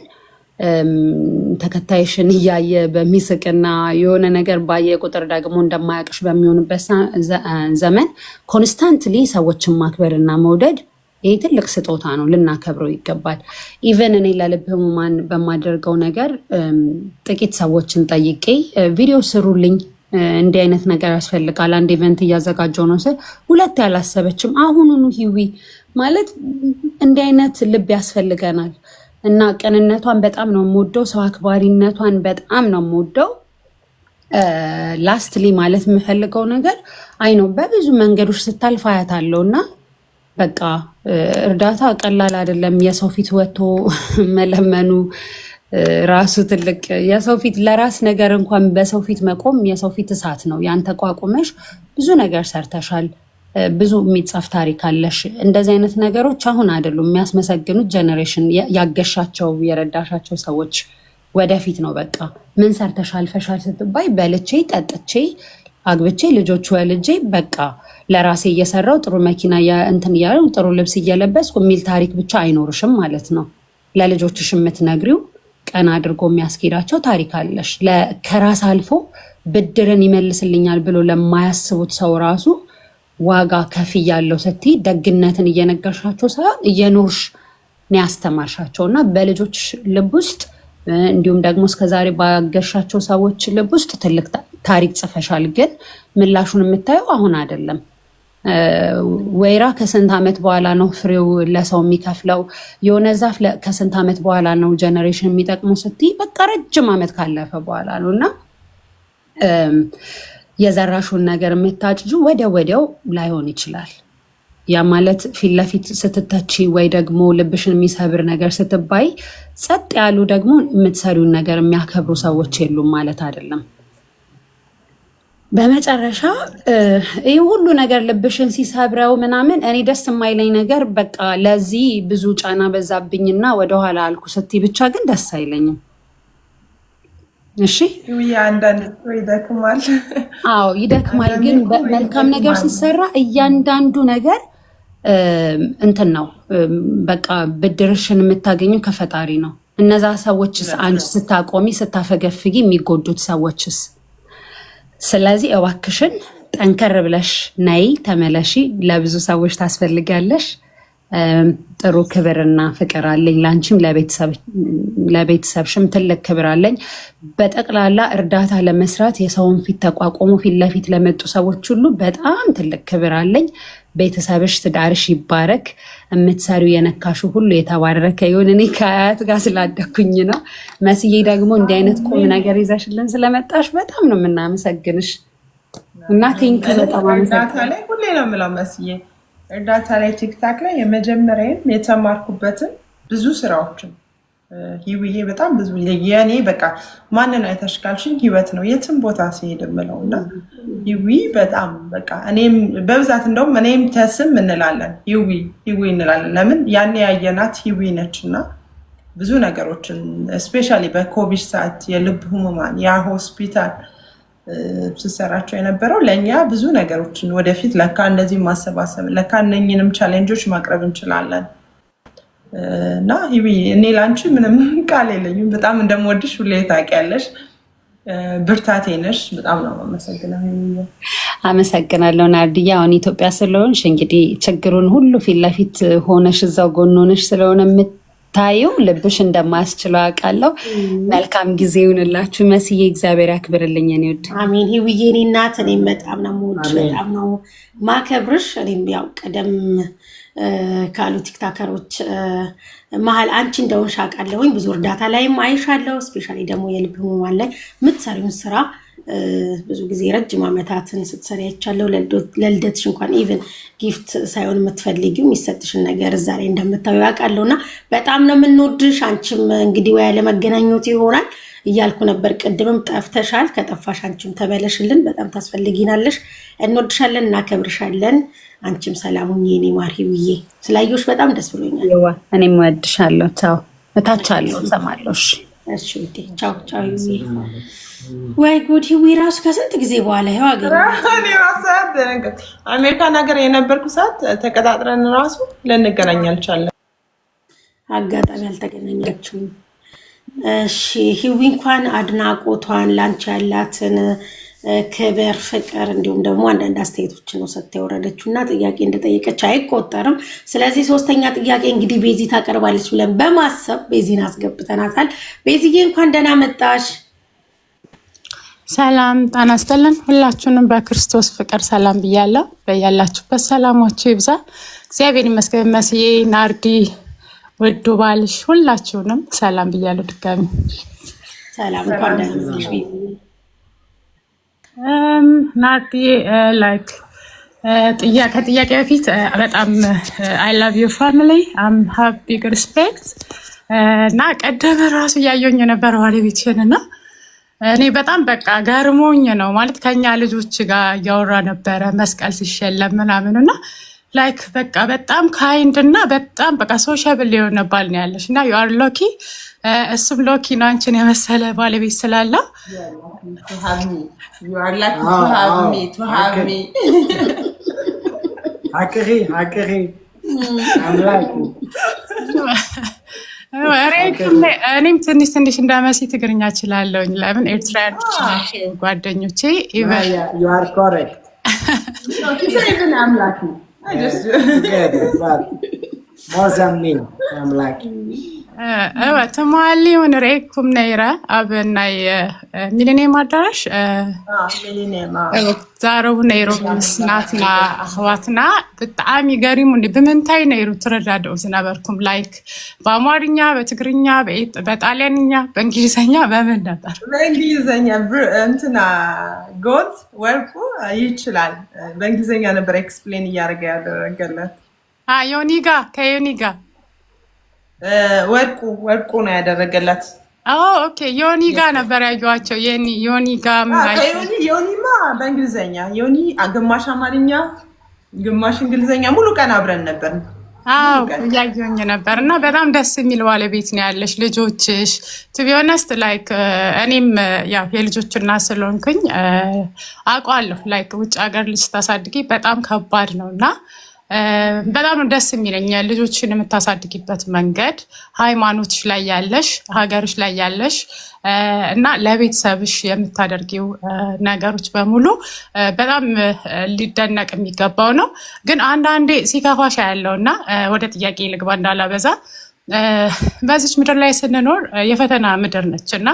ተከታይሽን እያየ በሚስቅና የሆነ ነገር ባየ ቁጥር ደግሞ እንደማያውቅሽ በሚሆንበት ዘመን ኮንስታንትሊ ሰዎችን ማክበርና መውደድ ይሄ ትልቅ ስጦታ ነው፣ ልናከብረው ይገባል። ኢቨን እኔ ለልብ ህሙማን በማደርገው ነገር ጥቂት ሰዎችን ጠይቄ ቪዲዮ ስሩልኝ እንዲህ አይነት ነገር ያስፈልጋል፣ አንድ ኢቨንት እያዘጋጀው ነው ስል ሁለት ያላሰበችም አሁኑኑ ሂዊ ማለት እንዲህ አይነት ልብ ያስፈልገናል። እና ቅንነቷን በጣም ነው የምወደው፣ ሰው አክባሪነቷን በጣም ነው የምወደው። ላስትሊ ማለት የምፈልገው ነገር አይ ነው በብዙ መንገዶች ስታልፍ አያታለሁ እና በቃ እርዳታ ቀላል አይደለም። የሰው ፊት ወጥቶ መለመኑ ራሱ ትልቅ የሰው ፊት ለራስ ነገር እንኳን በሰው ፊት መቆም የሰው ፊት እሳት ነው። ያን ተቋቁመሽ ብዙ ነገር ሰርተሻል። ብዙ የሚጻፍ ታሪክ አለሽ። እንደዚህ አይነት ነገሮች አሁን አይደሉም የሚያስመሰግኑት፣ ጀኔሬሽን ያገሻቸው የረዳሻቸው ሰዎች ወደፊት ነው። በቃ ምን ሰርተሽ አልፈሻል ስትባይ በልቼ ጠጥቼ አግብቼ ልጆች ወልጄ በቃ ለራሴ እየሰራው ጥሩ መኪና እንትን እያለው ጥሩ ልብስ እየለበስኩ የሚል ታሪክ ብቻ አይኖርሽም ማለት ነው። ለልጆችሽ የምትነግሪው ቀን አድርጎ የሚያስኬዳቸው ታሪክ አለሽ። ከራስ አልፎ ብድርን ይመልስልኛል ብሎ ለማያስቡት ሰው ራሱ ዋጋ ከፍ ያለው ስትይ ደግነትን እየነገርሻቸው ሳይሆን እየኖርሽ ነው ያስተማርሻቸው እና በልጆች ልብ ውስጥ እንዲሁም ደግሞ እስከዛሬ ባገሻቸው ሰዎች ልብ ውስጥ ትልቅ ታሪክ ጽፈሻል። ግን ምላሹን የምታየው አሁን አይደለም። ወይራ ከስንት ዓመት በኋላ ነው ፍሬው ለሰው የሚከፍለው? የሆነ ዛፍ ከስንት ዓመት በኋላ ነው ጀነሬሽን የሚጠቅሙ ስትይ በቃ ረጅም ዓመት ካለፈ በኋላ ነው። እና የዘራሹን ነገር የምታጭጁ ወዲያው ላይሆን ይችላል። ያ ማለት ፊት ለፊት ስትተቺ ወይ ደግሞ ልብሽን የሚሰብር ነገር ስትባይ ጸጥ ያሉ ደግሞ የምትሰሪውን ነገር የሚያከብሩ ሰዎች የሉም ማለት አይደለም። በመጨረሻ ይህ ሁሉ ነገር ልብሽን ሲሰብረው ምናምን እኔ ደስ የማይለኝ ነገር በቃ ለዚህ ብዙ ጫና በዛብኝና ወደኋላ አልኩ ስትይ ብቻ ግን ደስ አይለኝም። እሺ አንዳንድ ይደክማል። አዎ ይደክማል። ግን መልካም ነገር ሲሰራ እያንዳንዱ ነገር እንትን ነው። በቃ ብድርሽን የምታገኘው ከፈጣሪ ነው። እነዛ ሰዎችስ አንቺ ስታቆሚ ስታፈገፍጊ የሚጎዱት ሰዎችስ? ስለዚህ እባክሽን ጠንከር ብለሽ ነይ፣ ተመለሺ። ለብዙ ሰዎች ታስፈልጊያለሽ። ጥሩ ክብርና ፍቅር አለኝ ለአንቺም ለቤተሰብሽም ትልቅ ክብር አለኝ። በጠቅላላ እርዳታ ለመስራት የሰውን ፊት ተቋቁሞ ፊት ለፊት ለመጡ ሰዎች ሁሉ በጣም ትልቅ ክብር አለኝ። ቤተሰብሽ ትዳርሽ ይባረክ። የምትሰሪው የነካሹ ሁሉ የተባረከ ይሁን። እኔ ከአያት ጋር ስላደኩኝ ነው። መስዬ ደግሞ እንዲህ አይነት ቁም ነገር ይዘሽልን ስለመጣሽ በጣም ነው የምናመሰግንሽ እና ቴንክ በጣም አመሰግናለሁ። ሁሌ ነው የምለው መስዬ እርዳታ ላይ ቲክታክ ላይ የመጀመሪያም የተማርኩበትን ብዙ ስራዎችን ህይወዬ በጣም ብዙ የኔ በቃ ማንን አይተሽ ካልሽኝ ህይወት ነው የትም ቦታ ሲሄድ የምለው እና ህይወ በጣም በቃ እኔም በብዛት እንደውም እኔም ተስም እንላለን ህይወ እንላለን። ለምን ያኔ ያየናት ህይወ ነች እና ብዙ ነገሮችን ስፔሻሊ በኮቪድ ሰዓት የልብ ህሙማን ያ ሆስፒታል ስሰራቸው የነበረው ለእኛ ብዙ ነገሮችን ወደፊት ለካ እንደዚህ ማሰባሰብ ለካ እነኝንም ቻሌንጆች ማቅረብ እንችላለን እና እኔ ላንቺ ምንም ቃል የለኝም። በጣም እንደምወድሽ ሁሌ ታውቂያለሽ። ብርታቴ ነሽ። በጣም ነው የማመሰግነው። አመሰግናለሁ ናርዲያ። አሁን ኢትዮጵያ ስለሆንሽ እንግዲህ ችግሩን ሁሉ ፊት ለፊት ሆነሽ እዛው ጎን ሆነሽ ስለሆነ ታዩ ልብሽ እንደማያስችለው አውቃለሁ። መልካም ጊዜ ይሁንላችሁ። መስዬ እግዚአብሔር ያክብርልኝ። እኔ ወድ አሜን። ህይወዬ እኔ እናት እኔም በጣም ነው የምወድሽ፣ በጣም ነው ማከብርሽ። እኔም ያው ቀደም ካሉ ቲክታከሮች መሀል አንቺ እንደሆንሽ አውቃለሁኝ። ብዙ እርዳታ ላይም አይሻለሁ። ስፔሻሊ ደግሞ የልብ ህሙማን ላይ የምትሰሪውን ስራ ብዙ ጊዜ ረጅም ዓመታትን ስትሰሪ አይቻለሁ። ለልደትሽ እንኳን ኢቨን ጊፍት ሳይሆን የምትፈልጊው የሚሰጥሽን ነገር እዛ ላይ እንደምታዩ ያውቃለሁ እና በጣም ነው የምንወድሽ። አንቺም እንግዲህ ወይ ለመገናኘት ይሆናል እያልኩ ነበር። ቅድምም ጠፍተሻል። ከጠፋሽ አንቺም ተመለሽልን። በጣም ታስፈልጊናለሽ። እንወድሻለን፣ እናከብርሻለን። አንቺም ሰላም ሁኚ የኔ ማር ህይወዬ። ስላየሁሽ በጣም ደስ ብሎኛል። እኔም እወድሻለሁ። ቻው። እታቻለሁ፣ እሰማለሁ። እሺ ውዴ፣ ቻው ቻው ህይወዬ። ወይ ጉድ! ህይወ ራሱ ከስንት ጊዜ በኋላ ይኸው አገኘሁ። አሜሪካን ሀገር የነበርኩ ሰዓት ተቀጣጥረን ራሱ ልንገናኝ አልቻለን። አጋጣሚ አልተገናኛችሁም። እሺ ህይወ እንኳን አድናቆቷን ላንቺ ያላትን ክብር፣ ፍቅር እንዲሁም ደግሞ አንዳንድ አስተያየቶችን ነው ሰጥታ የወረደችው እና ጥያቄ እንደጠየቀች አይቆጠርም። ስለዚህ ሶስተኛ ጥያቄ እንግዲህ ቤዚ ታቀርባለች ብለን በማሰብ ቤዚን አስገብተናታል። ቤዚዬ እንኳን ደህና መጣሽ። ሰላም ጤና ይስጥልን። ሁላችሁንም በክርስቶስ ፍቅር ሰላም ብያለሁ። በያላችሁበት ሰላማችሁ ይብዛ። እግዚአብሔር ይመስገን። መስዬ፣ ናርዲ፣ ውዱ ባልሽ ሁላችሁንም ሰላም ብያለሁ። ድጋሚ ሰላም እንኳን ደህና መጣሽ ቤዚ። ናርዲ ላይክ ከጥያቄ በፊት በጣም አይ ላቭ ዩ ፋሚሊ አም ሃቭ ቢግ ሪስፔክት እና ቀደም ራሱ እያየሁኝ የነበረ ባለቤትሽን እና እኔ በጣም በቃ ገርሞኝ ነው ማለት ከኛ ልጆች ጋር እያወራ ነበረ መስቀል ሲሸለም ምናምን እና ላይክ በቃ በጣም ካይንድ እና በጣም በቃ ሶሻብል የሆነ ባል ነው ያለሽ እና ዩ አር ሎኪ እሱም ሎኪ ነው አንቺን የመሰለ ባለቤት ስላለው ሀቅሪ አምላክ እኔም ትንሽ እንደመሲ ትግርኛ እችላለሁኝ። ለምን ኤርትራያኖች ናቸው ጓደኞቼ። ዩአር ኮሬክት ሞዛሚ አምላክ ትማሊ ውን ርኤኩም ነይረ ኣብ ናይ ሚሊኒየም ኣዳራሽ ዛረቡ ነይሮም ምስ ናትና ኣኽዋትና ብጣዕሚ ገሪሙኒ። ብምንታይ ነይሩ ትረዳድኡ ዝነበርኩም? ላይክ በአማርኛ፣ በትግርኛ፣ በጣልያንኛ፣ በእንግሊዝኛ በምን ነበር? በእንግሊዝኛ እንትና ጎልድ ወርቁ ይችላል። በእንግሊዝኛ ነበር ኤክስፕሌን እያደረገ ያደረገለት ዮኒጋ ከዮኒጋ ወርቁ ነው ያደረገላት። ኦኬ ዮኒጋ ነበር ያዩዋቸው። ዮኒጋ ዮኒማ በእንግሊዝኛ ዮኒ ግማሽ አማርኛ ግማሽ እንግሊዝኛ ሙሉ ቀን አብረን ነበር። እያየሁኝ ነበር እና በጣም ደስ የሚል ባለቤት ነው ያለሽ። ልጆችሽ ቱ ቢ ኦነስት ላይክ እኔም ያው የልጆች እናት ስለሆንኩኝ አውቃለሁ። ላይክ ውጭ ሀገር ልጅ ስታሳድጊ በጣም ከባድ ነው እና በጣም ደስ የሚለኝ ልጆችን የምታሳድጊበት መንገድ ሃይማኖትሽ ላይ ያለሽ ሀገርሽ ላይ ያለሽ እና ለቤተሰብሽ የምታደርጊው ነገሮች በሙሉ በጣም ሊደነቅ የሚገባው ነው። ግን አንዳንዴ ሲከፋሽ ያለው እና ወደ ጥያቄ ልግባ እንዳላበዛ በዚች ምድር ላይ ስንኖር የፈተና ምድር ነች እና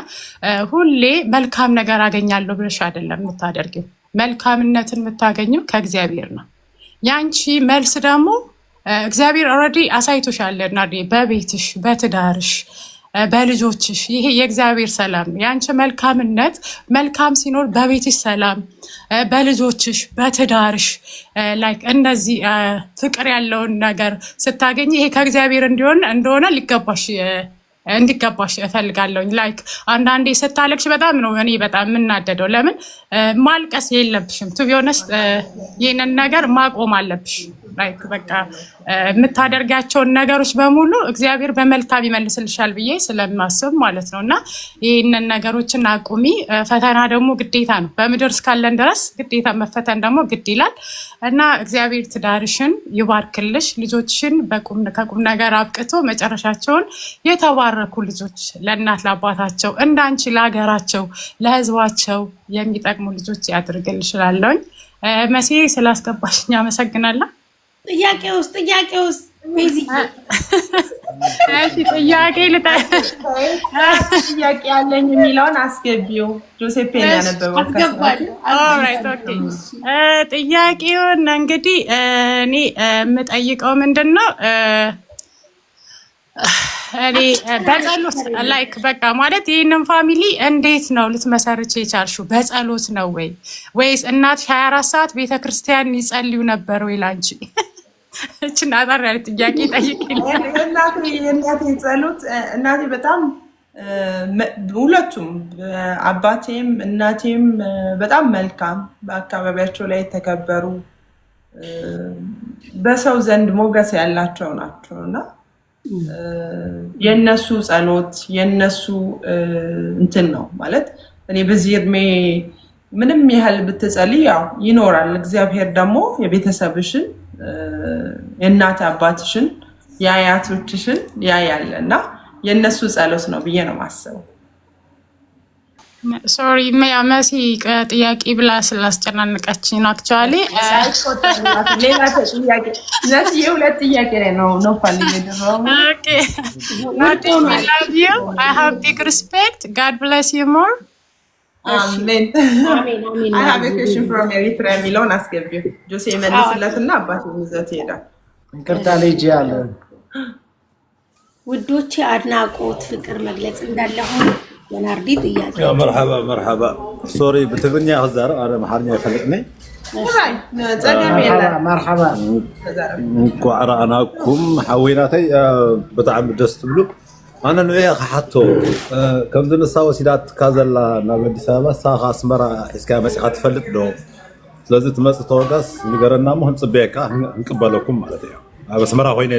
ሁሌ መልካም ነገር አገኛለሁ ብለሽ አይደለም የምታደርጊው። መልካምነትን የምታገኘው ከእግዚአብሔር ነው። ያንቺ መልስ ደግሞ እግዚአብሔር ኦልሬዲ አሳይቶሻል እና በቤትሽ፣ በትዳርሽ፣ በልጆችሽ ይሄ የእግዚአብሔር ሰላም ነው። ያንቺ መልካምነት መልካም ሲኖር በቤትሽ ሰላም፣ በልጆችሽ፣ በትዳርሽ ላይክ እነዚህ ፍቅር ያለውን ነገር ስታገኝ ይሄ ከእግዚአብሔር እንደሆነ እንዲገባሽ እፈልጋለሁኝ። ላይክ አንዳንዴ ስታለቅሽ በጣም ነው እኔ በጣም የምናደደው። ለምን ማልቀስ የለብሽም። ቱ ቢ ኦነስት ይህንን ነገር ማቆም አለብሽ። ላይክ በቃ የምታደርጋቸውን ነገሮች በሙሉ እግዚአብሔር በመልካም ይመልስልሻል ብዬ ስለማስብ ማለት ነው እና ይህንን ነገሮችን አቁሚ። ፈተና ደግሞ ግዴታ ነው። በምድር እስካለን ድረስ ግዴታ መፈተን ደግሞ ግድ ይላል እና እግዚአብሔር ትዳርሽን ይባርክልሽ። ልጆችሽን ከቁም ነገር አብቅቶ መጨረሻቸውን የተባረኩ ልጆች ለእናት ለአባታቸው እንዳንቺ ለሀገራቸው ለሕዝባቸው የሚጠቅሙ ልጆች ያድርግልሽ እላለሁኝ። መሲ ስላስገባሽኝ አመሰግናለሁ። ጥያቄ ውስጥ ቤዚ ጥያቄ ያለኝ የሚለውን አስገቢው። ጆሴፔን ያነበበው ጥያቄውን እንግዲህ እኔ የምጠይቀው ምንድን ነው እኔ በጸሎት ላይክ በቃ ማለት ይህንን ፋሚሊ እንዴት ነው ልትመሰርች የቻልሽው? በጸሎት ነው ወይስ እናትሽ 24 ሰዓት ቤተክርስቲያን ይጸልዩ ነበር ወይ ላንቺ? እችን አጠር ያለ ጥያቄ ጠይቅልኝ። የእናቴ ጸሎት እናቴ በጣም ሁለቱም አባቴም እናቴም በጣም መልካም፣ በአካባቢያቸው ላይ የተከበሩ በሰው ዘንድ ሞገስ ያላቸው ናቸው እና የነሱ ጸሎት የነሱ እንትን ነው ማለት እኔ በዚህ እድሜ ምንም ያህል ብትጸልይ ያው ይኖራል። እግዚአብሔር ደግሞ የቤተሰብሽን የእናት አባትሽን የአያቶችሽን ያያል እና የነሱ ጸሎት ነው ብዬ ነው የማስበው። ሶሪ መሲ ጥያቄ ብላ ስላስጨናነቀችኝ ነው። አክቹዋሊ ሌላ ጥያቄ ነዚህ የሁለት ጥያቄ ላይ ነው ፈልጌ ነው። ኦኬ ናዲ I love you. I have big respect. God bless you more. አሜን አሜን። I have a question from Eritrea የሚለውን አስገቢው ጆሴ መልስለትና አባቱ ይዘት ይሄዳል። እንቅርታ ልጅ ያለ ውዶቼ አድናቆት ፍቅር መግለጽ እንዳለ ሆኖ የናርዲ ጥያቄ يا مرحبا مرحبا سوري بتغني هزار انا محرني يخلقني مرحبا انكو عراناكم حويناتي بتعم دست بلو انا نويا حطو كم زن ساو سيدات كازلا نابدي سبا ساخا اسمرا اسكا مسخات تفلط دو ስለዚህ ትመጽ ተወጋስ ንገረና ሞ ህንጽበካ እንቀበለኩም ማለት ነው አበስመራ ሆይኔ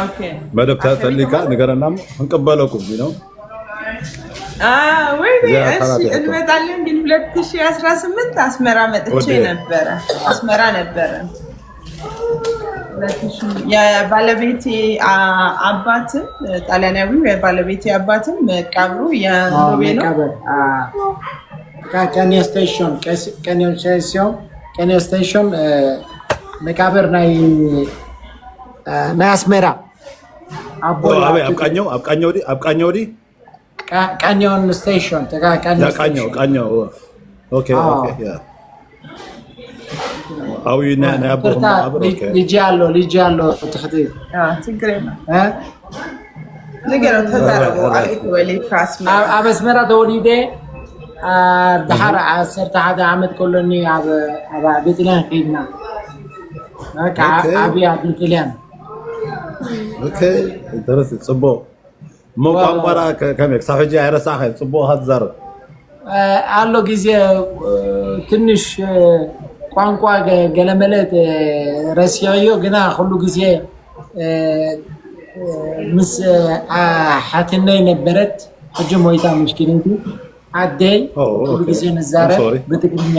ኦኬ መደብ ተልካ ንገረና ሞ እንቀበለኩም ነው ወይ እንመጣለን ግን 2018 አስመራ መጥቼ ነበረ አስመራ ነበረ የባለቤቴ አባትን ጣሊያናዊው የባለቤቴ አባትን መቃብሩ የኖቤ ነው Kenya station መቃብር ናይ አስመራ አብቃኛው ዲ ቃኛውን ስቴሽን ቃኛው ኦኬ ኦኬ ያ አውይና ናያቦ ልጅ ያለው ተخدي ችግር የለም ነገር ተዛረቡ አይት ወሊ ካስማ አበስመራ ተወሊደ دحر 11 عام كلني ابا بيتلان فينا هكا ابي بيتلان اوكي درس صبو مو قنقرا كمك صافجي هرساخ صبو هزر አሎ ጊዜ ትንሽ ቋንቋ ገለመለት ረሲያዮ ግና ሁሉ ጊዜ ምስ ሐትነ ነበረት እጅሞይታ ሙሽኪልንቲ አደይ ሁሉ ጊዜ ነዛረ በትግርኛ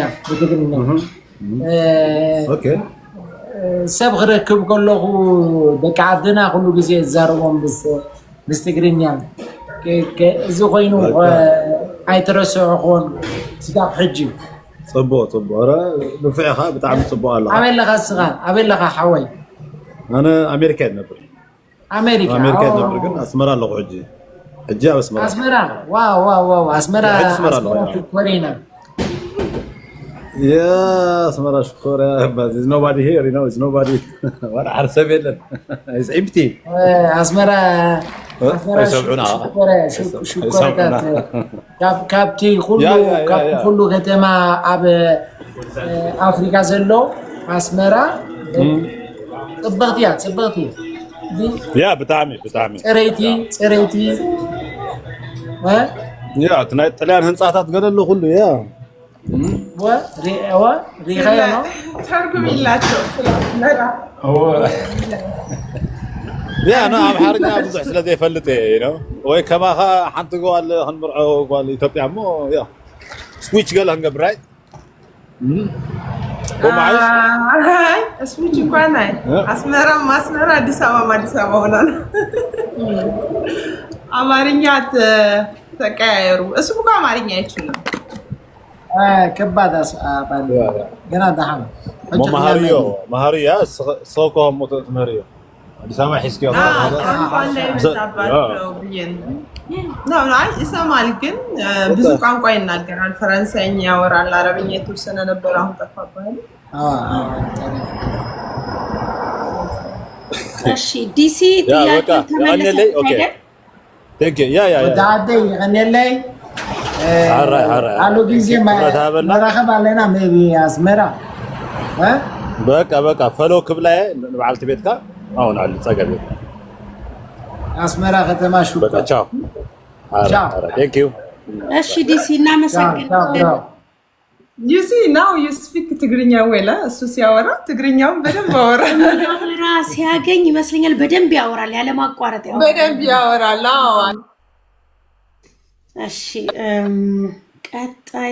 ኦኬ ሰብ ክረክብ ከለኹ ደቂ ዓድና ሁሉ ጊዜ ዛረቦም ብትግርኛ እዚ ኮይኑ ኣይትረስዑኹን ስጋብ ሕጂ ፅቡቅ ኧረ ንፍዕኻ ብጣዕሚ ፅቡቅ ኣለኻ ኣበይ ለኻ ሓወይ ኣነ ኣሜሪካ ነበር ኣሜሪካ ነበር ግን ኣስመራ ኣለኹ ሕጂ أسمرا واو أسمرا شكورينا يا أسمرا شكورا but there's nobody here you know it's nobody ولا حرسب يلا it's empty أسمرا شكورا كابتي كله كتما أب أفريقيا زلو أسمرا صبغتي يا بتعمي صريتي يا تناي طليان هنصاتات قالوا كله يا ريخايا ترجم يلاچو هو يا انا عم حرقنا بزح سلازي فلتي you know وي كما حنت قال هنمرعو قال ايثيوبيا مو يا سويتش قال هنقبراي هاي سويتش كوانا اسمرا አዲስ አበባ ሆነ አማርኛት ተቀያየሩ እሱ እኮ አማርኛ አይችልም ከባድ አባል ገና ደሃም መሃሪያ ሶኮ ሞተት መሪዮ አዲስ አበባ ሒስኪዮ አይ ይሰማል ግን ብዙ ቋንቋ ይናገራል ፈረንሳይኛ ያወራል አረብኛ የተወሰነ ነበር አሁን ጠፋባል እሺ ዲሲ ጥያቄ ተመለሰ ቴንክ ያ ወዳዴ እኔላይ አሎ ጊዜ መራኸብ አለና ሜቢ አስመራ በቃ ፈሎ ክብላይ በዓልቲ ቤትካ አሁን አለ ጸገብ አስመራ ከተማ ሹ በቃ ቻው ቴንክ ዩ እሺ ዲሲ እናመሰግናለን You see now you speak ትግርኛ ወላ እሱ ሲያወራ ትግርኛውን በደንብ አወራ ሲያገኝ ይመስለኛል በደንብ ያወራል ያለ ማቋረጥ በደንብ ያወራል እሺ ቀጣይ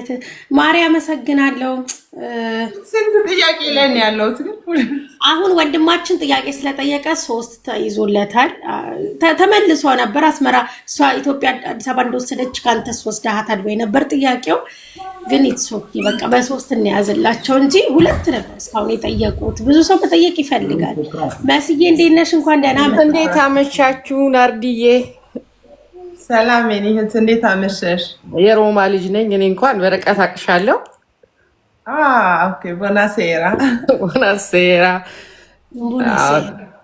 ማሪ አመሰግናለሁ። ስንት ጥያቄ ላይ ነው ያለው? አሁን ወንድማችን ጥያቄ ስለጠየቀ 3 ተይዞለታል። ተመልሶ ነበር አስመራ እሷ ኢትዮጵያ አዲስ አበባ እንደወሰደች ካንተስ ወስደሃታል ወይ ነበር ጥያቄው። ግን ኢትሶኪ በቃ በ3 እንያዝላቸው እንጂ 2 ነበር እስካሁን የጠየቁት። ብዙ ሰው መጠየቅ ይፈልጋል። መስዬ እንዴት ነሽ? እንኳን ደህና መጣሽ። እንዴት አመሻችሁ? ናርዲዬ ሰላም የኔ እህት እንዴት አመሸሽ? የሮማ ልጅ ነኝ እኔ እንኳን በርቀት አቅሻለሁ። ኦኬ ቦናሴራ ቦናሴራ።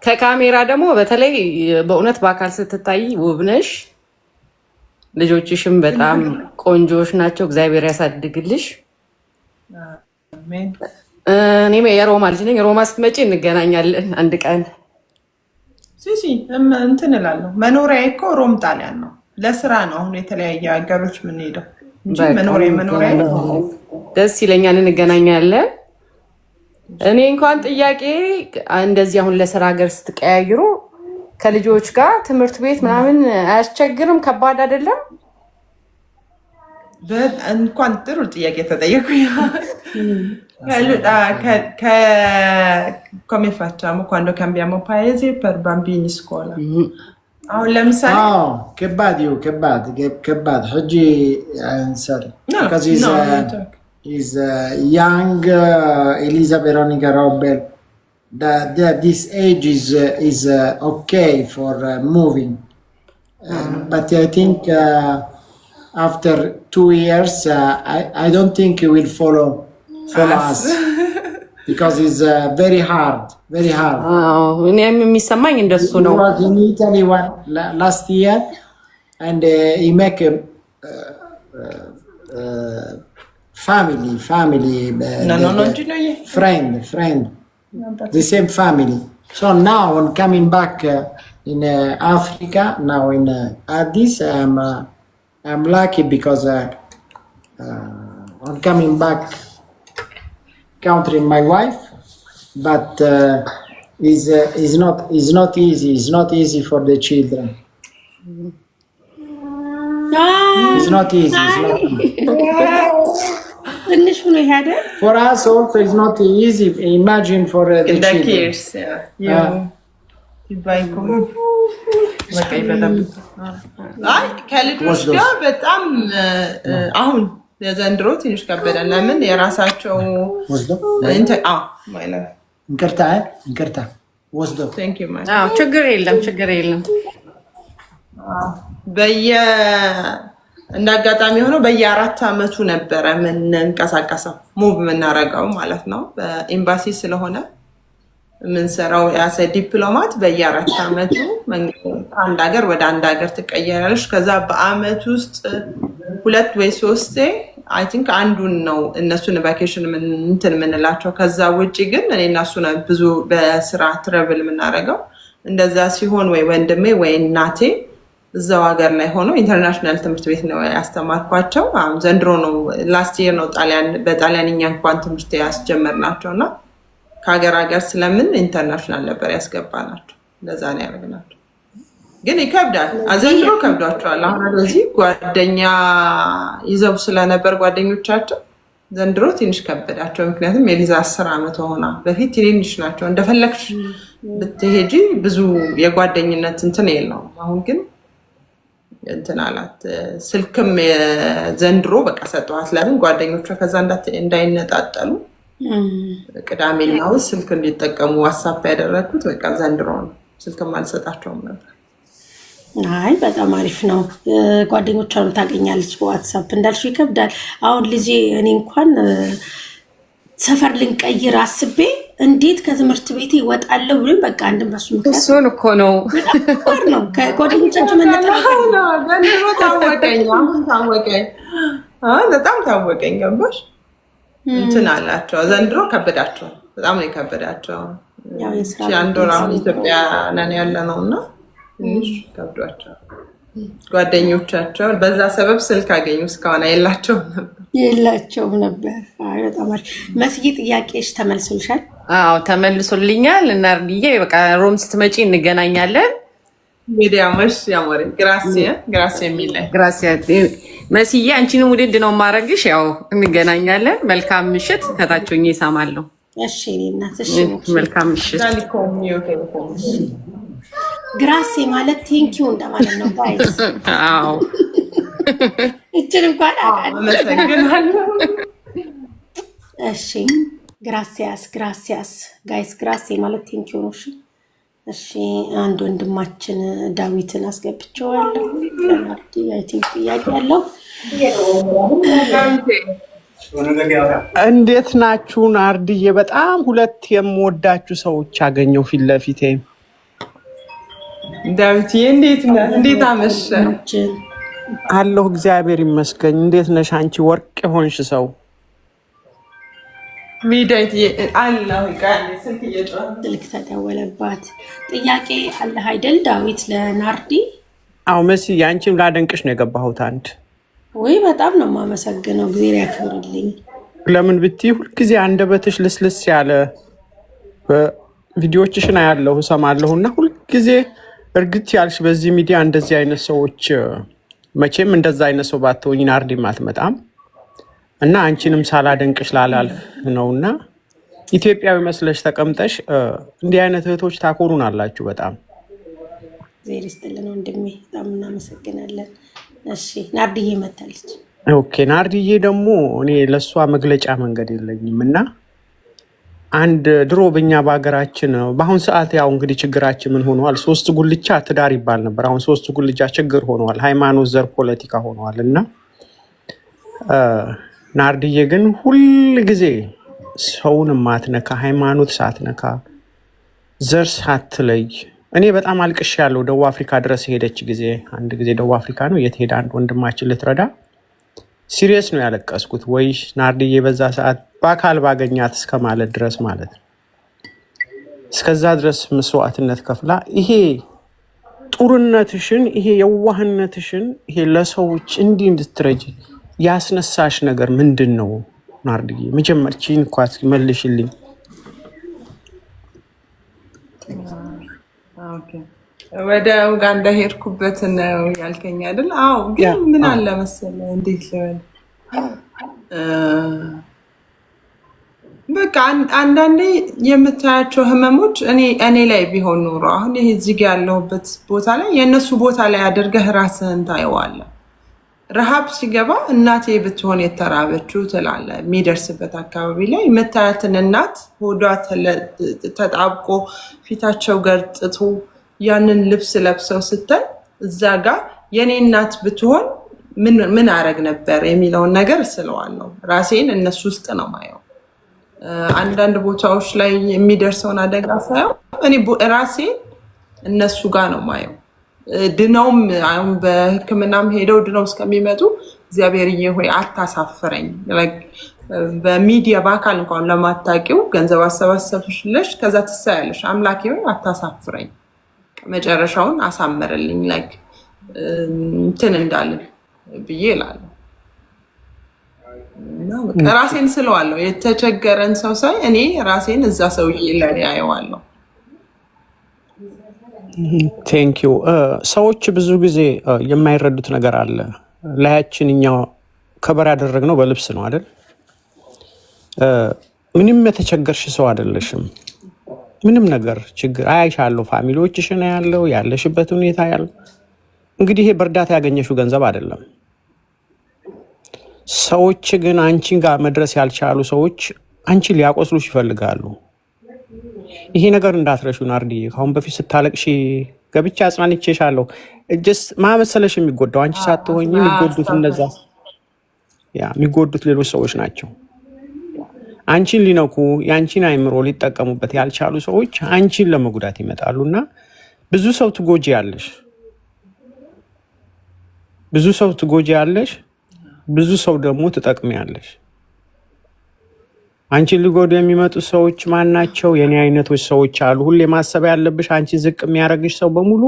ከካሜራ ደግሞ በተለይ በእውነት በአካል ስትታይ ውብ ነሽ። ልጆችሽም በጣም ቆንጆዎች ናቸው። እግዚአብሔር ያሳድግልሽ። እኔም የሮማ ልጅ ነኝ። ሮማ ስትመጪ እንገናኛለን አንድ ቀን። ሲሲ እንትን እላለሁ። መኖሪያ እኮ ሮም ጣሊያን ነው። ለስራ ነው አሁን የተለያየ ሀገሮች የምንሄደው እንጂ መኖሪያ ደስ ይለኛል። እንገናኛለን። እኔ እንኳን ጥያቄ እንደዚህ አሁን ለስራ ሀገር ስትቀያይሩ ከልጆች ጋር ትምህርት ቤት ምናምን አያስቸግርም? ከባድ አይደለም? እንኳን ጥሩ ጥያቄ ተጠየቁኝ። come facciamo quando cambiamo paese per bambini scuola? አሁን ለምሳሌ che bad حجي answer because is young Elisa Veronica Robert. This age is okay for moving, but I think after 2 years I don't think he will follow us because it's very hard. እኔም የሚሰማኝ እንደሱ ነው። He was in Italy last year and he make a family friend the same family. So now when coming back in Africa, now in Addis, I'm lucky because I'm coming back countering my wife, but it's not easy. It's not easy for the children. It's not easy. For us also it's not easy. Imagine for the children. ከልጆች ጋር በጣም አሁን የዘንድሮ ትንሽ ከበደን። ለምን የራሳቸው እንቅርታ ወስዶ ችግር የለም እንደ አጋጣሚ ሆኖ በየ4 ዓመቱ ነበረ የምንንቀሳቀሰው ሙቭ የምናረገው ማለት ነው። በኤምባሲ ስለሆነ የምንሰራው ያሰ ዲፕሎማት በየ4 ዓመቱ አንድ ሀገር ወደ አንድ ሀገር ትቀየራለች። ከዛ በአመት ውስጥ 2 ወይ 3 አይ ቲንክ አንዱን ነው እነሱን ቫኬሽን እንትን የምንላቸው። ከዛ ውጪ ግን እኔ እና እሱ ነው ብዙ በስራ ትራቭል የምናደርገው። እንደዛ ሲሆን ወይ ወንድሜ ወይ እናቴ እዛው ሀገር ላይ ሆኖ ኢንተርናሽናል ትምህርት ቤት ነው ያስተማርኳቸው። አሁን ዘንድሮ ነው ላስት ይር ነው በጣሊያንኛ እንኳን ትምህርት ያስጀመርናቸው እና ከሀገር ሀገር ስለምን ኢንተርናሽናል ነበር ያስገባናቸው። እንደዛ ነው ያደረግናቸው። ግን ይከብዳል። ዘንድሮ ከብዷቸዋል። አሁን ለዚህ ጓደኛ ይዘው ስለነበር ጓደኞቻቸው ዘንድሮ ትንሽ ከበዳቸው። ምክንያቱም የሊዛ 10 ዓመት ሆና በፊት ትንሽ ናቸው። እንደፈለግሽ ብትሄጂ ብዙ የጓደኝነት እንትን የለውም። አሁን ግን እንትን አላት። ስልክም ዘንድሮ በቃ ሰጠዋት። ለምን ጓደኞቿ ከዛ እንዳይነጣጠሉ ቅዳሜና እሑድ ስልክ እንዲጠቀሙ ዋትስአፕ ያደረኩት በቃ ዘንድሮ ነው። ስልክም አልሰጣቸውም ነበር። አይ በጣም አሪፍ ነው። ጓደኞቿን ታገኛለች በዋትስአፕ። እንዳልሽው ይከብዳል። አሁን ልጄ እኔ እንኳን ሰፈር ልንቀይር አስቤ እንዴት ከትምህርት ቤት ይወጣለሁ ብሎ በቃ አንድ በሱ ምክንያት እሱን እኮ ነው ከጓደኞቻቸው መነጠራቸው ነው። ዘንድሮ ታወቀኝ። በጣም ታወቀኝ። ገባሽ? እንትን አላቸው። ዘንድሮ ከበዳቸው። በጣም ነው የከበዳቸው። አንድ ወር አሁን ኢትዮጵያ ነን ያለ ነው እና ትንሽ ከብዷቸው ጓደኞቻቸው በዛ ሰበብ ስልክ አገኙ። እስካሁን የላቸውም ነበር። አይ በጣም አሪፍ መስጊ። ጥያቄሽ ተመልሶልሻል? አዎ ተመልሶልኛል። እናርዲዬ በቃ ሮም ስትመጪ እንገናኛለን። ሚዲያሞሽ ያሞሪ ግራሲያ ሚለ ግራሲያ መስዬ አንቺንም ውድድ ነው ማረግሽ። ያው እንገናኛለን። መልካም ምሽት። ከታቾኝ ይሳማለሁ። እሺ እናት እሺ መልካም ምሽት። ግራሴ ማለት ቴንኪው እንደማለት ነው ጋይስ። አዎ እችን እንኳን አመሰግናለሁ። እሺ ግራሲያስ ጋይስ ግራሴ ማለት ቴንኪው ነው። እሺ አንድ ወንድማችን ዳዊትን አስገብቼዋለሁ። አይ ቲንክ ጥያቄ ያለው እንዴት ናችሁ? ናርድዬ በጣም ሁለት የምወዳችሁ ሰዎች አገኘው ፊት ለፊቴ። ዳዊትዬ እንዴት አመሸ? አለሁ እግዚአብሔር ይመስገን። እንዴት ነሽ አንቺ ወርቅ የሆንሽ ሰው? ስልክ ተደወለባት። ጥያቄ አለህ አይደል ዳዊት ለናርዲ? አዎ መሲ አንቺም ላደንቅሽ ነው የገባሁት። አንድ ወይ በጣም ነው የማመሰግነው። እግዚአብሔር ያክብርልኝ። ለምን ብትይ ሁልጊዜ አንደበትሽ ልስልስ ያለ ቪዲዮዎችሽን አያለሁ እሰማለሁ እና ሁልጊዜ እርግጥ ያልሽ በዚህ ሚዲያ እንደዚህ አይነት ሰዎች መቼም እንደዛ አይነት ሰው ባትሆኝ ናርዲም አትመጣም እና አንቺንም ሳላደንቅሽ ላላልፍ ነውና ኢትዮጵያዊ መስለሽ ተቀምጠሽ እንዲህ አይነት እህቶች ታኮሩን አላችሁ በጣም እግዚአብሔር ይስጥልን ወንድሜ፣ በጣም እናመሰግናለን። እሺ ናርዲዬ መታለች። ኦኬ ናርዲዬ ደግሞ እኔ ለሷ መግለጫ መንገድ የለኝም እና አንድ ድሮ በእኛ በሀገራችን በአሁን ሰዓት ያው እንግዲህ ችግራችን ምን ሆኗል? 3 ጉልቻ ትዳር ይባል ነበር። አሁን 3 ጉልቻ ችግር ሆኗል። ሃይማኖት፣ ዘር፣ ፖለቲካ ሆኗል እና ናርዲዬ ግን ሁል ጊዜ ሰውን ማትነካ፣ ሃይማኖት ሳትነካ፣ ዘር ሳትለይ እኔ በጣም አልቅሽ ያለው ደቡብ አፍሪካ ድረስ ሄደች ጊዜ አንድ ጊዜ ደቡብ አፍሪካ ነው የት ሄዳ አንድ ወንድማችን ልትረዳ ሲሪየስ ነው ያለቀስኩት። ወይ ናርዲዬ በዛ ሰዓት በአካል ባገኛት እስከ ማለት ድረስ ማለት ነው። እስከዛ ድረስ መስዋዕትነት ከፍላ ይሄ ጡርነትሽን ይሄ የዋህነትሽን ይሄ ለሰዎች እንዲህ እንድትረጂ ያስነሳሽ ነገር ምንድን ነው ናርዲዬ? መጀመር ቺን ኳስ መልሽልኝ። ወደ ኡጋንዳ ሄድኩበት ነው ያልከኝ አይደል? አዎ ግን ምን አለ መሰለህ እንዴት ልበል በቃ አንዳንዴ የምታያቸው ህመሞች እኔ ላይ ቢሆን ኖሮ አሁን ይሄ እዚህ ጋር ያለሁበት ቦታ ላይ የእነሱ ቦታ ላይ አድርገህ ራስህን ታየዋለህ። ረሃብ ሲገባ እናቴ ብትሆን የተራበችው ትላለህ። የሚደርስበት አካባቢ ላይ የምታያትን እናት ሆዷ ተጣብቆ ፊታቸው ገርጥቶ ያንን ልብስ ለብሰው ስታይ እዛ ጋር የኔ እናት ብትሆን ምን አረግ ነበር የሚለውን ነገር ስለዋለሁ። ራሴን እነሱ ውስጥ ነው ማየው። አንዳንድ ቦታዎች ላይ የሚደርሰውን አደጋ ሳየው እኔ ራሴን እነሱ ጋር ነው ማየው። ድነውም አሁን በሕክምናም ሄደው ድነው እስከሚመጡ እግዚአብሔርዬ ሆይ አታሳፍረኝ። በሚዲያ በአካል እንኳን ለማታውቂው ገንዘብ አሰባሰብሽለሽ ከዛ ትሳያለሽ። አምላኬ ሆይ አታሳፍረኝ፣ መጨረሻውን አሳምርልኝ እንትን እንዳልን ብዬ እላለሁ። ራሴን ስለዋለሁ። የተቸገረን ሰው ሳይ እኔ ራሴን እዛ ሰውዬ ላይ አየዋለሁ። ቴንኪዩ። ሰዎች ብዙ ጊዜ የማይረዱት ነገር አለ። ላያችን እኛ ከበር ያደረግነው በልብስ ነው አይደል? ምንም የተቸገርሽ ሰው አይደለሽም። ምንም ነገር ችግር አያሻለሁ፣ ፋሚሊዎችሽን ያለው ያለሽበት ሁኔታ ያለው እንግዲህ ይሄ በእርዳታ ያገኘሽው ገንዘብ አይደለም። ሰዎች ግን አንቺን ጋር መድረስ ያልቻሉ ሰዎች አንቺን ሊያቆስሉሽ ይፈልጋሉ። ይሄ ነገር እንዳትረሹ ናርዲዬ። ካሁን በፊት ስታለቅሺ ገብቻ አጽናንቼሻለሁ። እጅስ ማመሰለሽ የሚጎዳው አንቺ ሳትሆኚ የሚጎዱት እነዛ የሚጎዱት ሌሎች ሰዎች ናቸው። አንቺን ሊነኩ የአንቺን አይምሮ ሊጠቀሙበት ያልቻሉ ሰዎች አንቺን ለመጉዳት ይመጣሉ እና ብዙ ሰው ትጎጂ ያለሽ ብዙ ሰው ደግሞ ትጠቅሚ ያለሽ። አንቺን ሊጎዱ የሚመጡ ሰዎች ማናቸው? የኔ አይነቶች ሰዎች አሉ። ሁሌ ማሰብ ያለብሽ አንቺ ዝቅ የሚያደርግሽ ሰው በሙሉ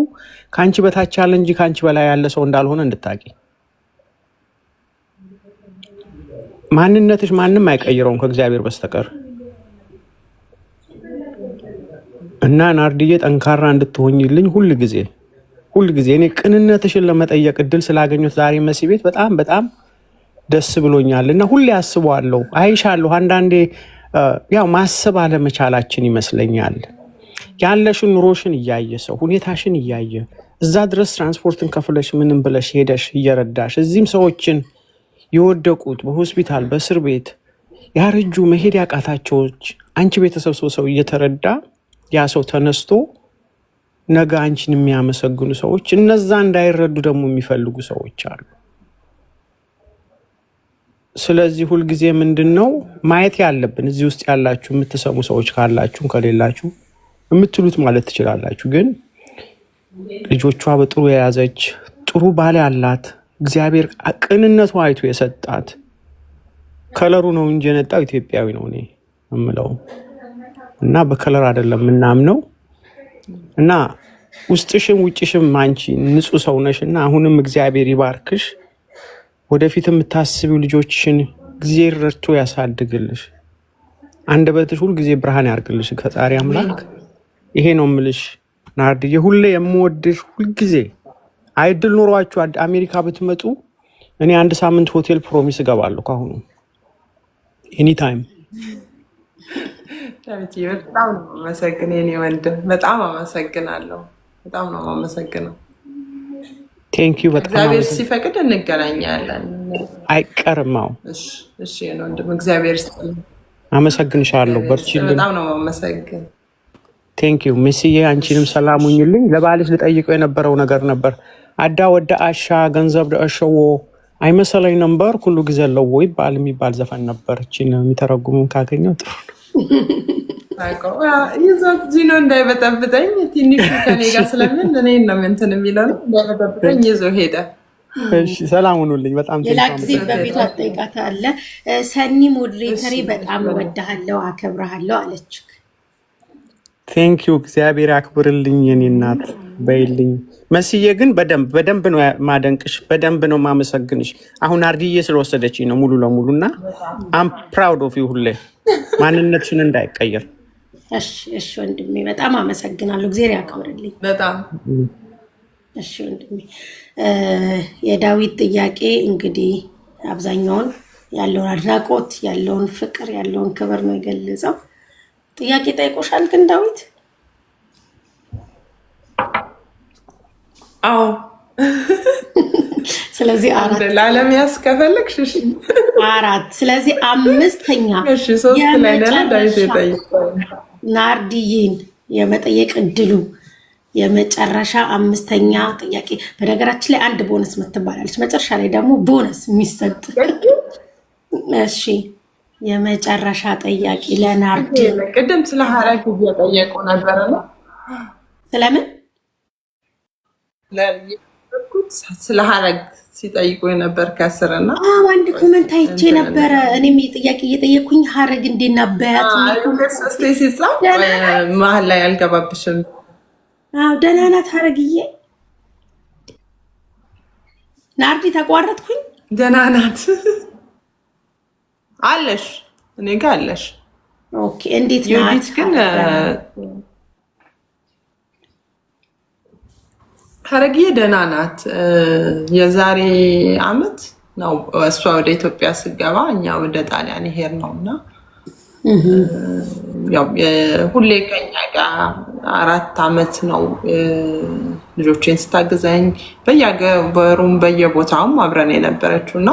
ከአንቺ በታች ያለ እንጂ ከአንቺ በላይ ያለ ሰው እንዳልሆነ እንድታቂ። ማንነትሽ ማንም አይቀይረውም ከእግዚአብሔር በስተቀር እና ናርዲዬ ጠንካራ እንድትሆኝልኝ ሁል ጊዜ ሁል ጊዜ እኔ ቅንነትሽን ለመጠየቅ እድል ስላገኘሁት ዛሬ መሲ ቤት በጣም በጣም ደስ ብሎኛል እና ሁሌ አስበዋለሁ፣ አይሻለሁ። አንዳንዴ ያው ማሰብ አለመቻላችን ይመስለኛል። ያለሽን ኑሮሽን እያየ ሰው ሁኔታሽን እያየ እዛ ድረስ ትራንስፖርትን ከፍለሽ ምንም ብለሽ ሄደሽ እየረዳሽ እዚህም ሰዎችን የወደቁት በሆስፒታል በእስር ቤት ያረጁ መሄድ ያቃታቸዎች አንቺ ቤተሰብ ሰው እየተረዳ ያ ሰው ተነስቶ ነገ አንቺን የሚያመሰግኑ ሰዎች እነዛ እንዳይረዱ ደግሞ የሚፈልጉ ሰዎች አሉ። ስለዚህ ሁልጊዜ ምንድነው ማየት ያለብን እዚህ ውስጥ ያላችሁ የምትሰሙ ሰዎች ካላችሁ ከሌላችሁ የምትሉት ማለት ትችላላችሁ። ግን ልጆቿ በጥሩ የያዘች ጥሩ ባል ያላት እግዚአብሔር ቅንነቱ አይቶ የሰጣት ከለሩ ነው እንጂ የነጣው ኢትዮጵያዊ ነው እኔ እምለው እና በከለር አይደለም ምናምነው እና ውስጥሽም ውጭሽም አንቺ ንጹህ ሰው ነሽና አሁንም እግዚአብሔር ይባርክሽ። ወደፊት የምታስቢው ልጆችሽን እግዚአብሔር ረድቶ ያሳድግልሽ። አንደበትሽ ሁሉ ጊዜ ብርሃን ያርግልሽ ከጻሪ አምላክ። ይሄ ነው ምልሽ ናርዲዬ፣ ሁሌ የምወድሽ ሁሉ ጊዜ። አይድል ኖሯችሁ አሜሪካ ብትመጡ እኔ 1 ሳምንት ሆቴል ፕሮሚስ እገባለሁ ካሁኑ ኤኒ ታይም። በጣም ነው የማመሰግነው የኔ ወንድም፣ በጣም አመሰግናለሁ። በጣም ነው የማመሰግነው። ቴንክ ዩ በጣም እግዚአብሔር ሲፈቅድ እንገናኛለን። አይቀርማው። እሺ ነው ወንድም፣ እግዚአብሔር ይስጥልኝ። አመሰግንሻለሁ። በርቺልኝ። በጣም ነው የማመሰግነው። ቴንክ ዩ ሚስዬ፣ አንቺንም ሰላም ሁኚልኝ። ለባልሽ ልጠይቀው የነበረው ነገር ነበር። አዳ ወደ አሻ ገንዘብ ደአሸዎ አይመሰለኝ ነበር ሁሉ ጊዜ ለው ይባል የሚባል ዘፈን ነበር። እቺን የሚተረጉሙን ካገኘው ጥሩ ይዞት ጂኖ እንዳይበጠብጠኝ ትንሹ ከኔ ጋር ስለምን እኔ ነው እንትን የሚለው እንዳይበጠብጠኝ ይዞ ሄደ። እሺ ሰላም ሁኑልኝ። በጣም ሌላ ጊዜ በቤቷ ትጠይቃታለህ። ሰኒ ሞዴሬተሪ በጣም እወድሃለሁ አከብርሃለሁ አለች። ቴንክ ዩ እግዚአብሔር ያክብርልኝ የኔ እናት በይልኝ። መስዬ ግን በደንብ ነው ማደንቅሽ፣ በደንብ ነው ማመሰግንሽ። አሁን አርዲዬ ስለወሰደችኝ ነው ሙሉ ለሙሉና አም ፕራውድ ኦፍ ዩ ሁሌ ማንነትሽን እንዳይቀየር። እሺ ወንድሜ በጣም አመሰግናለሁ። እግዚአብሔር ያክብርልኝ በጣም እሺ ወንድሜ። የዳዊት ጥያቄ እንግዲህ አብዛኛውን ያለውን አድናቆት ያለውን ፍቅር ያለውን ክብር ነው የገለጸው። ጥያቄ ጠይቆሻል ግን ዳዊት? አዎ። ስለዚህ 4 ለዓለም ያስከፈልክሽ 4 ስለዚህ 5ኛ እሺ 3 ላይ ነን ዳዊት ጠይቀው ናርዲዬን የመጠየቅ እድሉ የመጨረሻ 5ኛ ጥያቄ። በነገራችን ላይ አንድ ቦነስ ምትባላለች መጨረሻ ላይ ደግሞ ቦነስ የሚሰጥ። እሺ የመጨረሻ ጥያቄ ለናርዲ። ቅድም ስለ ሀረግ እየጠየቁ ነበር ነው ስለምን ስለ ሀረግ ሲጠይቁ ነበር ከስርና አንድ ኮሜንት አይቼ ነበረ። እኔም ጥያቄ እየጠየኩኝ ሀረግ እንዴት ነበያት ሲጻፍ መሀል ላይ አልገባብሽም። ደህና ናት ሀረግዬ። ናርዲ ተቋረጥኩኝ። ደህና ናት አለሽ፣ እኔ ጋር አለሽ። ኦኬ እንዴት ናት ግን? ሀረግዬ ደህና ናት። የዛሬ አመት ነው እሷ ወደ ኢትዮጵያ ስገባ እኛ ወደ ጣሊያን ሄድ ነው እና ያው ሁሌ ከኛ ጋር 4 አመት ነው ልጆቼን ስታግዘኝ በየገበሩም በየቦታውም አብረን የነበረችው እና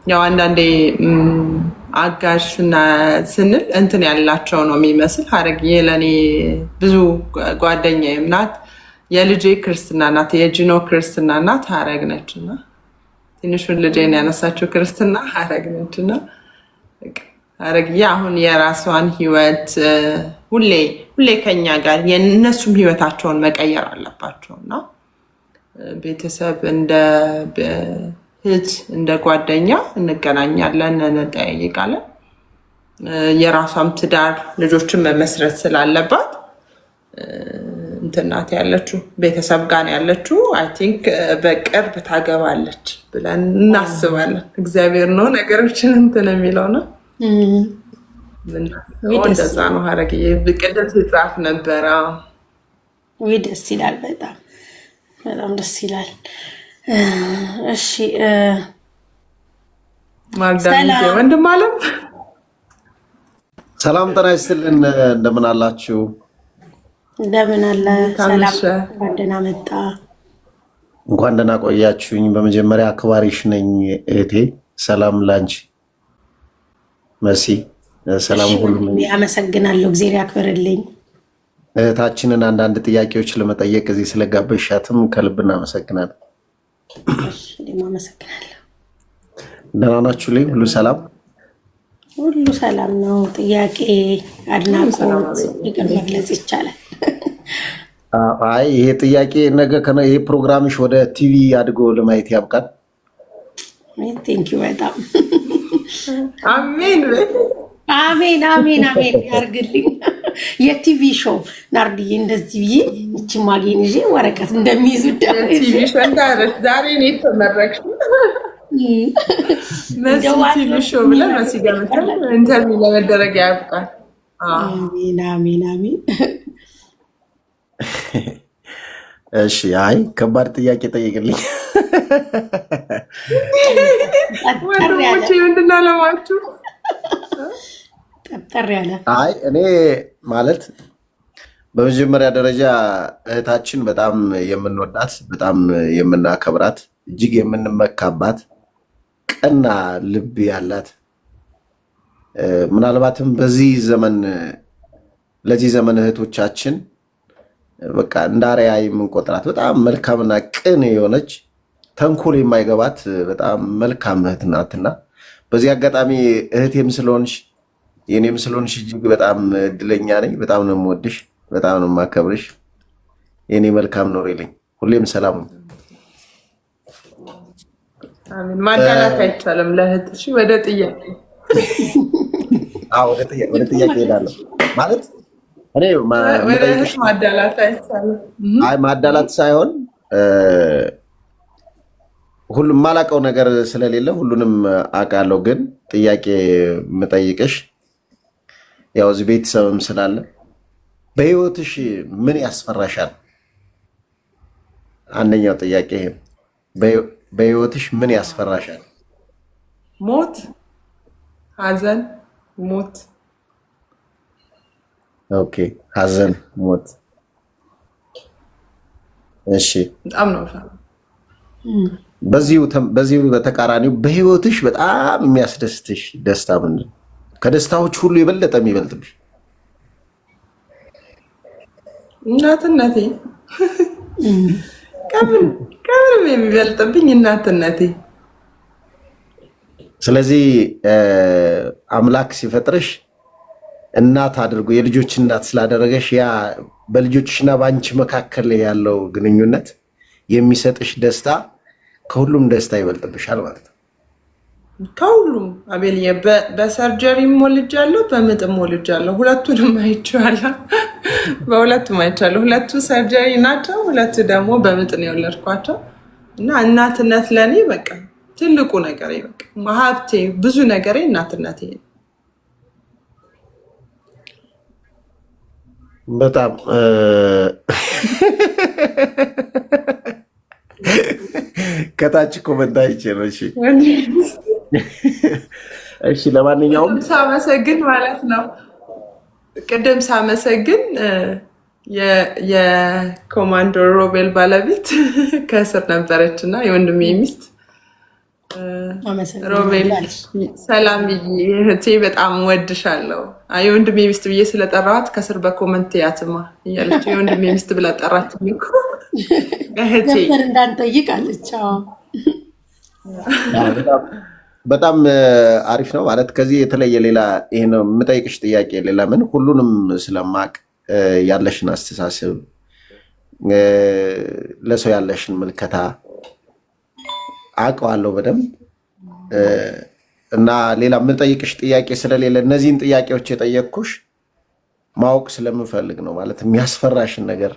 ያው አንዳንዴ አጋዥ ስንል እንትን ያላቸው ነው የሚመስል። ሀረግዬ ለእኔ ብዙ ጓደኛዬም ናት። የልጄ ክርስትና ናት፣ የጂኖ ክርስትና ናት ሀረግ ነችና ትንሹን ልጄን ያነሳችው ክርስትና ሀረግ ነችና ሀረግዬ አሁን የራሷን ህይወት ሁሌ ከኛ ጋር የእነሱም ህይወታቸውን መቀየር አለባቸውና ቤተሰብ እንደ እህት እንደ ጓደኛ እንገናኛለን፣ እንጠያየቃለን። የራሷም ትዳር ልጆችን መመስረት ስላለባት እንትናት ያለችው ቤተሰብ ጋር ያለችው አይ ቲንክ በቅርብ ታገባለች ብለን እናስባለን። እግዚአብሔር ነው ነገሮችን እንትን የሚለው ነው። እንደዛ ነው ሀረግዬ። ቅድም ሲጻፍ ነበረ። ወይ ደስ ይላል በጣም በጣም ደስ ይላል። እሺ ማግዳሚ ወንድም አለም ሰላም ጤና ይስጥልን። እንደምን አላችሁ? እንደምን አለ። ሰላም ደህና መጣ። እንኳን ደህና ቆያችሁኝ። በመጀመሪያ አክባሪሽ ነኝ እህቴ። ሰላም ላንቺ መሲ። ሰላም ሁሉ አመሰግናለሁ። እግዚአብሔር ያክብርልኝ። እህታችንን አንዳንድ ጥያቄዎች ለመጠየቅ እዚህ ስለጋበሻትም ከልብ እናመሰግናለን። እኔም አመሰግናለሁ። ደህና ናችሁልኝ? ሁሉ ሰላም? ሁሉ ሰላም ነው። ጥያቄ፣ አድናቆት፣ ፍቅር መግለጽ ይቻላል። አይ ይሄ ጥያቄ ነገ ይሄ ፕሮግራምሽ ወደ ቲቪ አድጎ ለማየት ያብቃል። ቴንኪው በጣም አሜን አሜን አሜን አሜን ያርግልኝ። የቲቪ ሾው ናርዲዬ እንደዚህ ብዬ እቺ ማጌን ይዤ ወረቀት እንደሚይዙ ቲቪ ሾው እንዳረስ ዛሬ ነው የተመረቅሽው። ቲቪ ሾው ብለን መሲ ጋር መተን ኢንተርቪው ለመደረግ ያብቃል። አሜን አሜን አሜን። እሺ አይ ከባድ ጥያቄ ጠይቅልኝ። ወንድሞቼ ምንድን ነው አለማችሁ? ጠጠር ያለ አይ እኔ ማለት በመጀመሪያ ደረጃ እህታችን በጣም የምንወዳት በጣም የምናከብራት እጅግ የምንመካባት ቀና ልብ ያላት ምናልባትም በዚህ ዘመን ለዚህ ዘመን እህቶቻችን በቃ እንዳሪያ የምንቆጥራት በጣም መልካምና ቅን የሆነች ተንኮል የማይገባት በጣም መልካም እህት ናትና በዚህ አጋጣሚ እህቴም ስለሆንሽ የኔም ስለሆንሽ እጅግ በጣም እድለኛ ነኝ። በጣም ነው የምወድሽ፣ በጣም ነው የማከብርሽ። የኔ መልካም ኖሪልኝ፣ ሁሌም ሰላም። አሜን። ማዳላት አይቻልም ለእህትሽ። ወደ ጥያቄ ወደ ጥያቄ እሄዳለሁ። ማለት እኔ ማዳላት አይቻልም። አይ ማዳላት ሳይሆን ሁሉም ማላቀው ነገር ስለሌለ ሁሉንም አውቃለሁ። ግን ጥያቄ የምጠይቅሽ ያው እዚህ ቤተሰብም ስላለ በህይወትሽ ምን ያስፈራሻል? አንደኛው ጥያቄ ይሄ። በህይወትሽ ምን ያስፈራሻል? ሞት፣ ሐዘን፣ ሞት። ኦኬ፣ ሐዘን፣ ሞት። እሺ፣ በጣም ነው በዚሁ በተቃራኒው በህይወትሽ በጣም የሚያስደስትሽ ደስታ ምንድን ነው? ከደስታዎች ሁሉ የበለጠ የሚበልጥብሽ? እናትነቴ። ከምንም የሚበልጥብኝ እናትነቴ። ስለዚህ አምላክ ሲፈጥርሽ እናት አድርጎ የልጆች እናት ስላደረገሽ ያ በልጆችሽና በአንቺ መካከል ያለው ግንኙነት የሚሰጥሽ ደስታ ከሁሉም ደስታ ይበልጥብሻል ማለት ነው። ከሁሉም አቤልዬ፣ በሰርጀሪም ወልጃለሁ፣ በምጥም ወልጃለሁ። ሁለቱንም አይቼዋለሁ። በሁለቱም አይቻለሁ። ሁለቱ ሰርጀሪ ናቸው፣ ሁለቱ ደግሞ በምጥ ነው የወለድኳቸው። እና እናትነት ለእኔ በቃ ትልቁ ነገር በቃ ሀብቴ፣ ብዙ ነገሬ እናትነቴ። በጣም ከታች ኮመንት አይቼ ነው። እሺ እሺ። ለማንኛውም ሳመሰግን ማለት ነው ቅድም ሳመሰግን የኮማንደር ሮቤል ባለቤት ከስር ነበረች እና የወንድሜ ሚስት ሮቤል፣ ሰላም እህቴ፣ በጣም ወድሻለሁ። የወንድሜ ሚስት ብዬ ስለጠራኋት ከስር በኮመንት ያትማ እያለች የወንድሜ ሚስት ብላ ጠራች። እህቴ እንዳንጠይቃለች። በጣም አሪፍ ነው ማለት ከዚህ የተለየ ሌላ ይሄ ነው የምጠይቅሽ ጥያቄ ሌላ ምን ሁሉንም ስለማቅ ያለሽን አስተሳሰብ ለሰው ያለሽን ምልከታ አውቀዋለሁ በደንብ እና ሌላ የምጠይቅሽ ጥያቄ ስለሌለ እነዚህን ጥያቄዎች የጠየቅኩሽ ማወቅ ስለምፈልግ ነው። ማለት የሚያስፈራሽን ነገር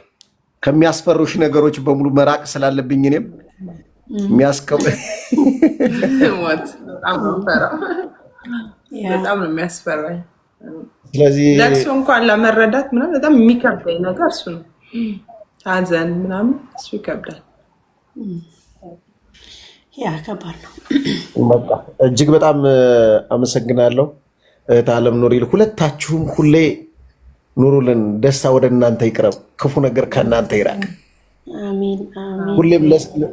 ከሚያስፈሩሽ ነገሮች በሙሉ መራቅ ስላለብኝ እኔም በጣም ነው የሚያስፈራኝ። ስለዚህ ለቅሶ እንኳን ለመረዳት ምናምን በጣም የሚከብደኝ ነገር እሱ ነው። ሐዘን ምናምን እሱ ይከብዳል። ያ ከባድ ነው። በቃ እጅግ በጣም አመሰግናለሁ እህት ዓለም ኑሪል። ሁለታችሁም ሁሌ ኑሩልን። ደስታ ወደ እናንተ ይቅረብ፣ ክፉ ነገር ከእናንተ ይራቅ። አሜን አሜን።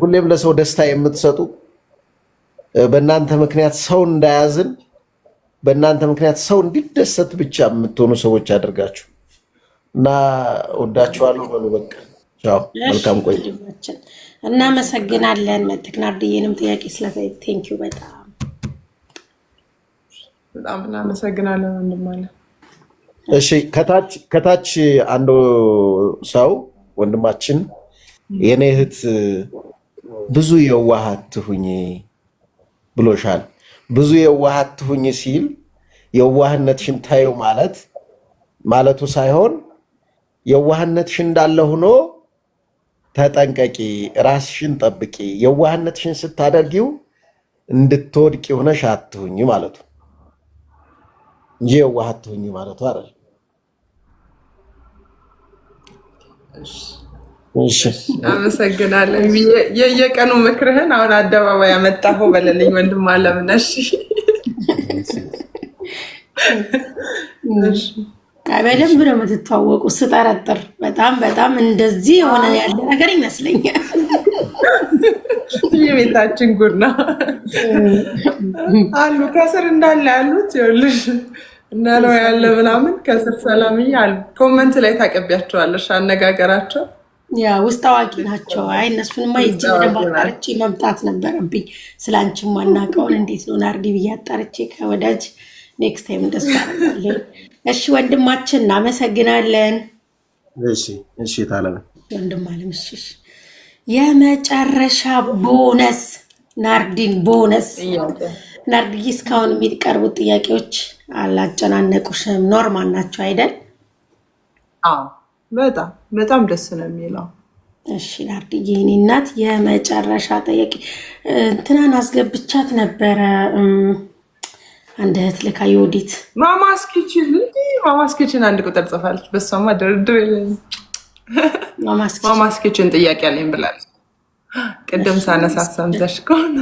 ሁሌም ለሰው ደስታ የምትሰጡ በእናንተ ምክንያት ሰው እንዳያዝን በእናንተ ምክንያት ሰው እንዲደሰት ብቻ የምትሆኑ ሰዎች አድርጋችሁ እና ወዳችኋለሁ። በሉ በቃ ቻው፣ መልካም ቆይ። እናመሰግናለን። መተክናርድዬንም ጥያቄ ስለታይ ቴንኪው በጣም እናመሰግናለን ወንድማለን። እሺ ከታች አንዱ ሰው ወንድማችን የኔ እህት ብዙ የዋሃት ትሁኝ ብሎሻል። ብዙ የዋሃት ትሁኝ ሲል የዋህነትሽን ታዩ ማለቱ ሳይሆን የዋህነትሽን እንዳለ ሆኖ ተጠንቀቂ፣ ራስሽን ጠብቂ፣ የዋህነትሽን ስታደርጊው እንድትወድቂ ሆነሽ አትሁኝ ማለቱ እንጂ የዋሃት ትሁኝ ማለቱ አይደል። እሺ አመሰግናለሁ። የየቀኑ ምክርህን አሁን አደባባይ ያመጣኸው በለልኝ ወንድም አለም ነሽ። በደንብ ነው የምትተዋወቁ ስጠረጥር በጣም እንደዚህ የሆነ ያለ ነገር ይመስለኛል። የቤታችን ጉድ ነው አሉ ከስር እንዳለ ያሉት ይኸውልሽ እና ነው ያለ ምናምን ከስር ሰላምዬ አሉ። ኮመንት ላይ ታቀቢያቸዋለሽ አነጋገራቸው ያ ውስጥ አዋቂ ናቸው። አይ እነሱንማ ይጂ በደንብ አጣርቼ መምጣት ነበረብኝ። ስላንቺም ማናቀውን እንዴት ነው ናርዲ ብዬ አጣርቼ ከወዳጅ ኔክስት ታይም እንደሱ አደርጋለሁ። እሺ ወንድማችን እናመሰግናለን። እሺ ታለበ ወንድም አለም እሺ የመጨረሻ ቦነስ ናርዲን ቦነስ ናርዲ እስካሁን የሚቀርቡት ጥያቄዎች አላጨናነቁሽም? ኖርማል ናቸው አይደል? አዎ በጣም ደስ ነው የሚለው። እሺ ናርዲ የኔ እናት የመጨረሻ ጥያቄ እንትናን አስገብቻት ነበረ አንድ እህት ልካ የወዲት ማማስ ኪችን አንድ ቁጥር ጽፋለች። በሷማ ድርድር የለኝም። ማማስ ኪችን ጥያቄ አለኝ ብላለች። ቅድም ሳነሳት ሰምተሽ ከሆነ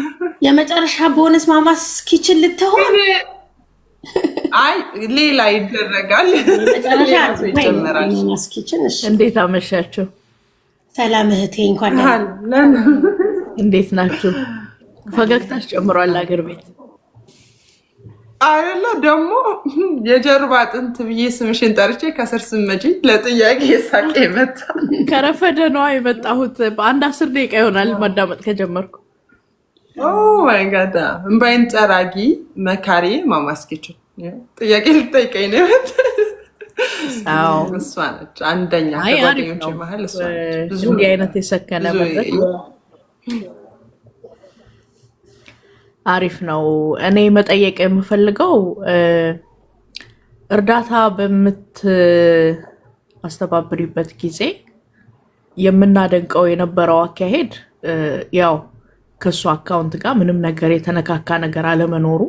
የመጨረሻ ቦነስ ማማስ ኪችን ልትሆን አይ ሌላ ይደረጋል። የመጨረሻ ይጀምራል። ማማስ ኪችን እሺ። እንዴት አመሻችሁ? ሰላም እህቴ፣ እንኳን እንዴት ናችሁ? ፈገግታሽ ጨምሯል አገር ቤት አይደለ? ደግሞ የጀርባ አጥንት ብዬ ስምሽን ጠርቼ ከስር ስመጪ ለጥያቄ ሳቄ መጣ። ከረፈደ ነዋ የመጣሁት። በአንድ 10 ደቂቃ ይሆናል ማዳመጥ ከጀመርኩ። ማይ ጋድ እምባይን ጠራጊ መካሪ ማማስ ኪችን ጥያቄ ልጠይቀኝ ነው። እሷ ነች አንደኛ ከጓደኞቼ መሀል እሷ ነች። እንዲህ አይነት የሰከነ መድረክ አሪፍ ነው። እኔ መጠየቅ የምፈልገው እርዳታ በምታስተባብሪበት ጊዜ የምናደንቀው የነበረው አካሄድ ያው ከሱ አካውንት ጋር ምንም ነገር የተነካካ ነገር አለመኖሩ፣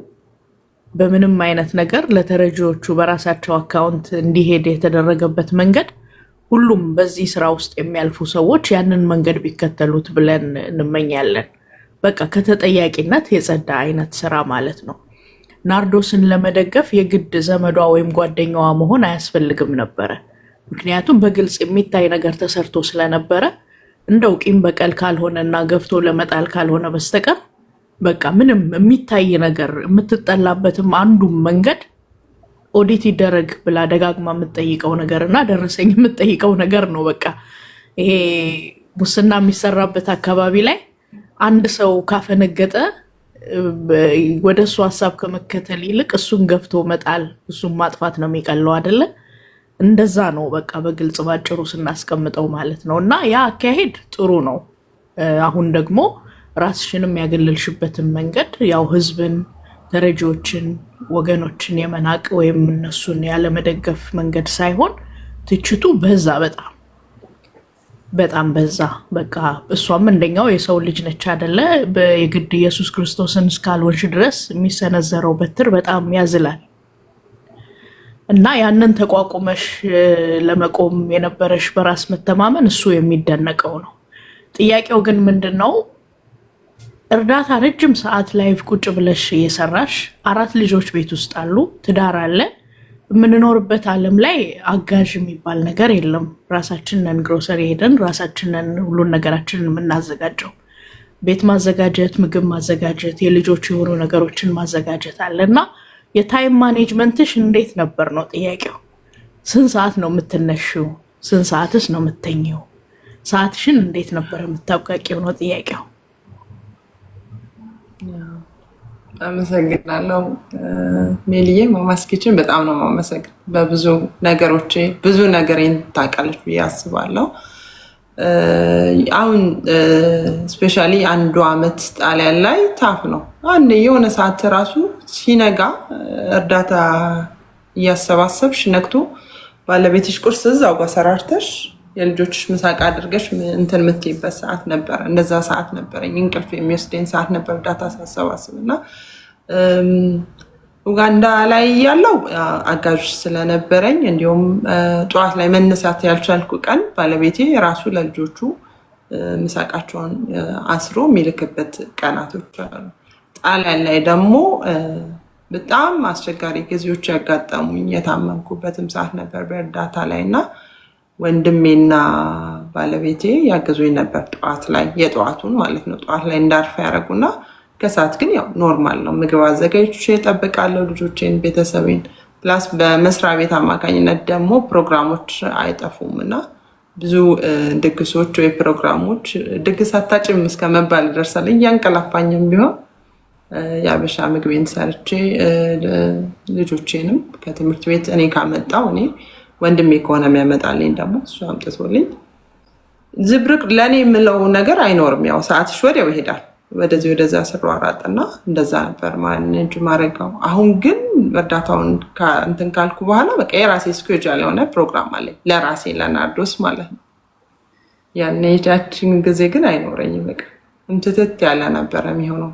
በምንም አይነት ነገር ለተረጂዎቹ በራሳቸው አካውንት እንዲሄድ የተደረገበት መንገድ ሁሉም በዚህ ስራ ውስጥ የሚያልፉ ሰዎች ያንን መንገድ ቢከተሉት ብለን እንመኛለን። በቃ ከተጠያቂነት የጸዳ አይነት ስራ ማለት ነው። ናርዶስን ለመደገፍ የግድ ዘመዷ ወይም ጓደኛዋ መሆን አያስፈልግም ነበረ። ምክንያቱም በግልጽ የሚታይ ነገር ተሰርቶ ስለነበረ እንደው ቂም በቀል ካልሆነና ገፍቶ ለመጣል ካልሆነ በስተቀር በቃ ምንም የሚታይ ነገር የምትጠላበትም አንዱም መንገድ ኦዲት ይደረግ ብላ ደጋግማ የምትጠይቀው ነገርና ደረሰኝ የምትጠይቀው ነገር ነው። በቃ ይሄ ሙስና የሚሰራበት አካባቢ ላይ አንድ ሰው ካፈነገጠ ወደ እሱ ሀሳብ ከመከተል ይልቅ እሱን ገፍቶ መጣል እሱን ማጥፋት ነው የሚቀለው አይደለ? እንደዛ ነው በቃ በግልጽ ባጭሩ ስናስቀምጠው ማለት ነው። እና ያ አካሄድ ጥሩ ነው። አሁን ደግሞ ራስሽንም ያገለልሽበትን መንገድ ያው ህዝብን፣ ተረጂዎችን፣ ወገኖችን የመናቅ ወይም እነሱን ያለመደገፍ መንገድ ሳይሆን ትችቱ በዛ በጣም በዛ። በቃ እሷም እንደኛው የሰው ልጅ ነች አይደለ? የግድ ኢየሱስ ክርስቶስን እስካልሆንሽ ድረስ የሚሰነዘረው በትር በጣም ያዝላል። እና ያንን ተቋቁመሽ ለመቆም የነበረሽ በራስ መተማመን እሱ የሚደነቀው ነው። ጥያቄው ግን ምንድነው እርዳታ ረጅም ሰዓት ላይቭ ቁጭ ብለሽ እየሰራሽ 4 ልጆች ቤት ውስጥ አሉ ትዳር አለ የምንኖርበት ዓለም ላይ አጋዥ የሚባል ነገር የለም ራሳችንን ግሮሰሪ ሄደን ራሳችንን ሁሉን ነገራችንን የምናዘጋጀው ቤት ማዘጋጀት ምግብ ማዘጋጀት የልጆች የሆኑ ነገሮችን ማዘጋጀት አለና የታይም ማኔጅመንትሽ እንዴት ነበር ነው ጥያቄው ስንት ሰዓት ነው የምትነሺው ስንት ሰዓትስ ነው የምትተኚው ሰዓትሽን እንዴት ነበር የምታውቂው ነው ጥያቄው አመሰግናለሁ ሜሊዬ ማማስ ኪችን በጣም ነው ማመሰግን በብዙ ነገሮች ብዙ ነገርን ታውቃለች ብዬ አስባለሁ አሁን ስፔሻሊ አንዱ አመት ጣሊያን ላይ ታፍ ነው አንድ የሆነ ሰዓት ራሱ ሲነጋ እርዳታ እያሰባሰብሽ ነክቶ ባለቤትሽ ቁርስ እዛው ጋር ሰራርተሽ የልጆችሽ ምሳቃ አድርገሽ እንትን የምትይበት ሰዓት ነበር እንደዛ ሰዓት ነበረኝ እንቅልፍ የሚወስደኝ ሰዓት ነበር እርዳታ ሳሰባስብና ኡጋንዳ ላይ ያለው አጋዥ ስለነበረኝ እንዲሁም ጧት ላይ መነሳት ያልቻልኩ ቀን ባለቤቴ ራሱ ለልጆቹ ምሳቃቸውን አስሮ የሚልክበት ቀናቶች አሉ ጣሊያን ላይ ደግሞ በጣም አስቸጋሪ ጊዜዎች ያጋጠሙኝ የታመምኩበትም ሰዓት ነበር በእርዳታ ላይና ወንድሜና ባለቤቴ ያገዙኝ ነበር ጧት ላይ የጧቱን ማለት ነው ጧት ላይ እንዳርፍ ያደርጉና ከሰዓት ግን ያው ኖርማል ነው ምግብ አዘጋጅቼ እጠብቃለሁ ልጆቼን ቤተሰቤን ፕላስ በመስሪያ ቤት አማካኝነት ደግሞ ፕሮግራሞች አይጠፉምና ብዙ ድግሶች ወይ ፕሮግራሞች ድግስ አታጭም እስከመባል ደርሳል እያንቀላፋኝም ቢሆን ያበሻ ምግቤን ሰርቼ ልጆቼንም ከትምህርት ቤት እኔ ካመጣው እኔ ወንድሜ ከሆነ የሚያመጣልኝ ደግሞ እሱ አምጥቶልኝ ዝብርቅ ለኔ የምለው ነገር አይኖርም ያው ሰዓትሽ ወዲያው ይሄዳል ወደዚህ ወደዛ ስሯራጥና እንደዛ ነበር ማኔጅ ማረጋው አሁን ግን እርዳታውን እንትን ካልኩ በኋላ በቃ የራሴ ስኬጁል የሆነ ፕሮግራም አለኝ ለራሴ ለናርዶስ ማለት ነው ያኔ ያቺን ጊዜ ግን አይኖረኝም በቃ እንትትት ያለ ነበር የሚሆነው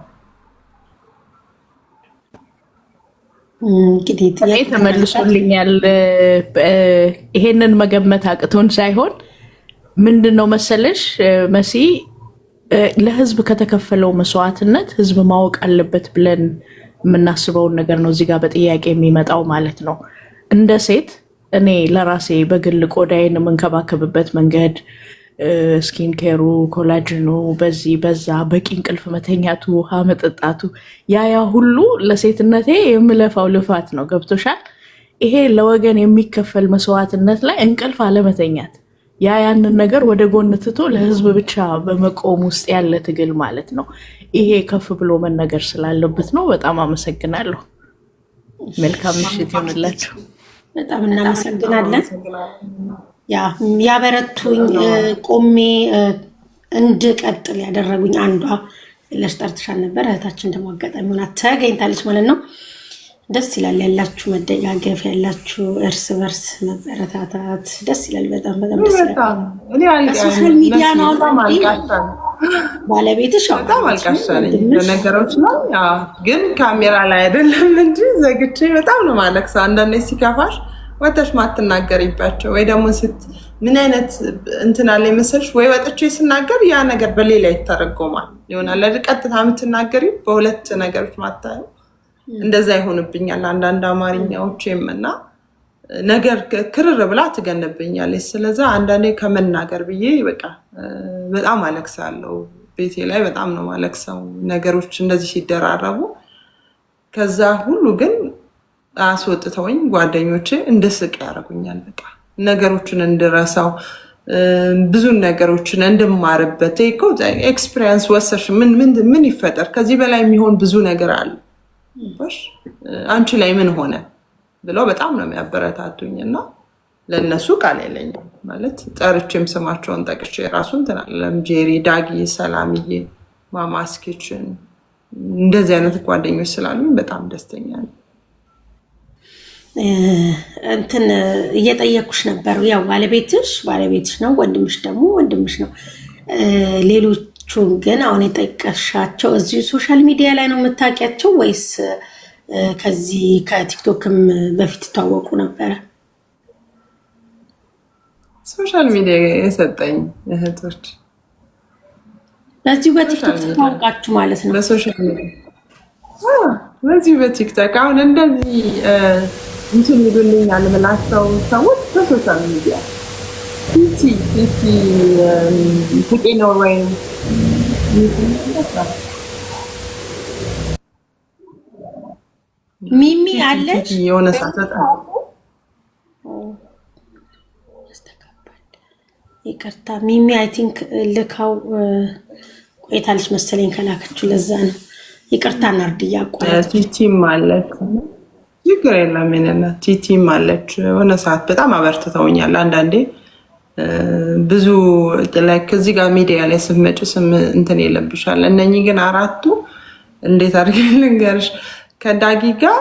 እንግዲህ ተመልሶልኛል ይሄንን መገመት አቅቶን ሳይሆን ምንድነው መሰለሽ መሲ ለህዝብ ከተከፈለው መስዋዕትነት ህዝብ ማወቅ አለበት ብለን የምናስበውን ነገር ነው እዚህ ጋር በጥያቄ የሚመጣው ማለት ነው እንደ ሴት እኔ ለራሴ በግል ቆዳዬን የምንከባከብበት መንገድ ስኪን ኬሩ ኮላጅኑ በዚህ በዛ በቂ እንቅልፍ መተኛቱ ውሃ መጠጣቱ ያ ሁሉ ለሴትነቴ የምለፋው ልፋት ነው ገብቶሻል ይሄ ለወገን የሚከፈል መስዋዕትነት ላይ እንቅልፍ አለመተኛት ያንን ነገር ወደ ጎን ትቶ ለህዝብ ብቻ በመቆም ውስጥ ያለ ትግል ማለት ነው ይሄ ከፍ ብሎ መነገር ስላለበት ነው በጣም አመሰግናለሁ መልካም ምሽት ይሁንላችሁ በጣም እናመሰግናለን ያበረቱኝ ቆሜ እንድቀጥል ያደረጉኝ አንዷ ለሽጠርትሻል ነበር እህታችን ደግሞ አጋጣሚ ሆና ተገኝታለች ማለት ነው ደስ ይላል ያላችሁ መደጋገፍ ያላችሁ እርስ በርስ መበረታታት ደስ ይላል በጣም በጣም ደስ ይላል እኔ ሶሻል ሚዲያ ነው ባለቤትሽ በጣም አልቃሻለኝ በነገሮች ነው ግን ካሜራ ላይ አይደለም እንጂ ዘግቼ በጣም ነው ማለቅሰው አንዳንዴ ሲከፋሽ ወጥተሽ ማትናገሪባቸው ወይ ደግሞ ምን አይነት እንትና ላይ መሰልሽ ወይ ወጥቼ ስናገር ያ ነገር በሌላ ይተረጎማል ይሆናል ለቀጥታ የምትናገሪ በሁለት ነገሮች ማታዩ እንደዛ ይሆንብኛል አንዳንድ አማርኛዎችም እና ነገር ክርር ብላ ትገነብኛለች ስለዚህ አንዳንዴ ከመናገር ብዬ በቃ በጣም አለቅሳለሁ ቤቴ ላይ በጣም ነው ማለቅሰው ነገሮች እንደዚህ ሲደራረቡ ከዛ ሁሉ ግን አስወጥተውኝ ጓደኞቼ እንደስቅ ያደርጉኛል በቃ ነገሮችን እንድረሳው ብዙ ነገሮችን እንድማርበት እኮ ኤክስፒሪየንስ ወሰሽ ምን ይፈጠር ከዚህ በላይ የሚሆን ብዙ ነገር አለ አንቺ ላይ ምን ሆነ ብለው በጣም ነው የሚያበረታቱኝና ለነሱ ቃል የለኝም ማለት ጠርቼም ስማቸውን ጠቅሼ ራሱን ተናለም ጄሪ ዳጊ ሰላምዬ ማማስ ኪችን እንደዚህ አይነት ጓደኞች ስላሉኝ በጣም ደስተኛ ነኝ እንትን እየጠየኩሽ ነበር ያው ባለቤትሽ ነው ወንድምሽ ደግሞ ወንድምሽ ነው ሌሎቹን ግን አሁን የጠቀሻቸው እዚህ ሶሻል ሚዲያ ላይ ነው የምታውቂያቸው ወይስ ከዚህ ከቲክቶክም በፊት ተዋወቁ ነበር ሶሻል ሚዲያ የሰጠኝ እህቶች በዚህ በቲክቶክ ተዋውቃችሁ ማለት ነው? በሶሻል ሚዲያ በዚህ በቲክቶክ አሁን እንደዚህ እንትን ይሉልኛል የምላቸው ሰዎች በሶሻል ሚዲያ ፍቄ ነው ወይም ሚሚ አለች የሆነ ሰዓት ይቅርታ ሚሚ አይ ቲንክ ልካው ቆይታለች መሰለኝ ከላከችው ለዛ ነው። ይቅርታ ናርዲ ያቋረጥ ቲቲም አለች ችግር የለም የኔና ቲቲም አለች የሆነ ሰዓት በጣም አበርትተውኛል። አንዳንዴ ብዙ ላይክ እዚህ ጋር ሚዲያ ላይ ስትመጪ ስም እንትን የለብሻል። እነኚህ ግን አራቱ እንዴት አድርገን ልንገርሽ ከዳጊ ጋር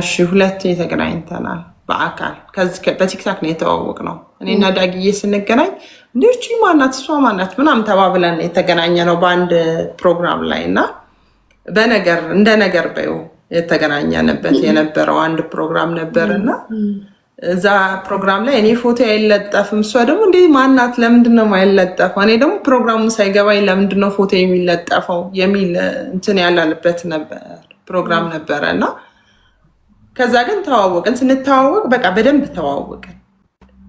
እሺ 2 ተገናኝተናል በአካል ከዚህ በቲክታክ ነው የተዋወቅነው። እኔና ዳጊዬ ስንገናኝ እንዴት ማናት እሷ ማናት ምናምን ተባብለን የተገናኘ ነው በአንድ ፕሮግራም ላይ እና በነገር እንደ ነገር በዩ የተገናኘንበት የነበረው አንድ ፕሮግራም ነበርና እዛ ፕሮግራም ላይ እኔ ፎቶ አይለጠፍም እሷ ደግሞ እንዴ ማናት ለምንድነው የማይለጠፈው እኔ ደግሞ ፕሮግራሙ ሳይገባኝ ለምንድነው ፎቶ የሚለጠፈው የሚል እንትን ያላለበት ነበር ፕሮግራም ነበረና ከዛ ግን ተዋወቅን። ስንተዋወቅ በቃ በደንብ ተዋወቅን።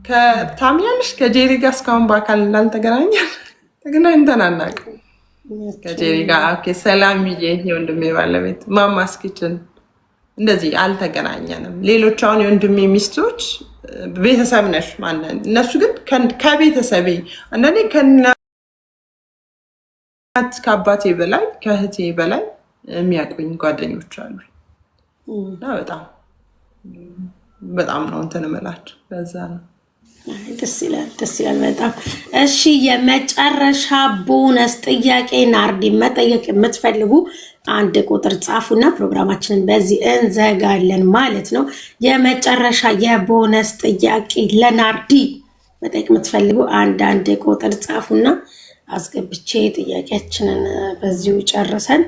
ከታሚያንሽ ከጄሪ ጋር እስካሁን በአካል እንዳልተገናኘን ተገናኝተን አናውቅም። ከጄሪ ጋር ኦኬ ሰላም ብዬ የወንድሜ ባለቤት ማማስ ኪችን እንደዚህ አልተገናኘንም። ሌሎች አሁን የወንድሜ ሚስቶች ቤተሰብ ነሽ ማንን እነሱ ግን ከቤተሰቤ አንዳንዴ ከእናት ከአባቴ በላይ ከእህቴ በላይ የሚያውቁኝ ጓደኞች አሉ እና በጣም ነው እንትን እምላቸው በዛ ነው። ደስ ይላል በጣም እሺ። የመጨረሻ ቦነስ ጥያቄ ናርዲ መጠየቅ የምትፈልጉ አንድ ቁጥር ጻፉና ፕሮግራማችንን በዚህ እንዘጋለን ማለት ነው። የመጨረሻ የቦነስ ጥያቄ ለናርዲ መጠየቅ የምትፈልጉ አንድ ቁጥር ጻፉና አስገብቼ ጥያቄያችንን በዚሁ ጨርሰን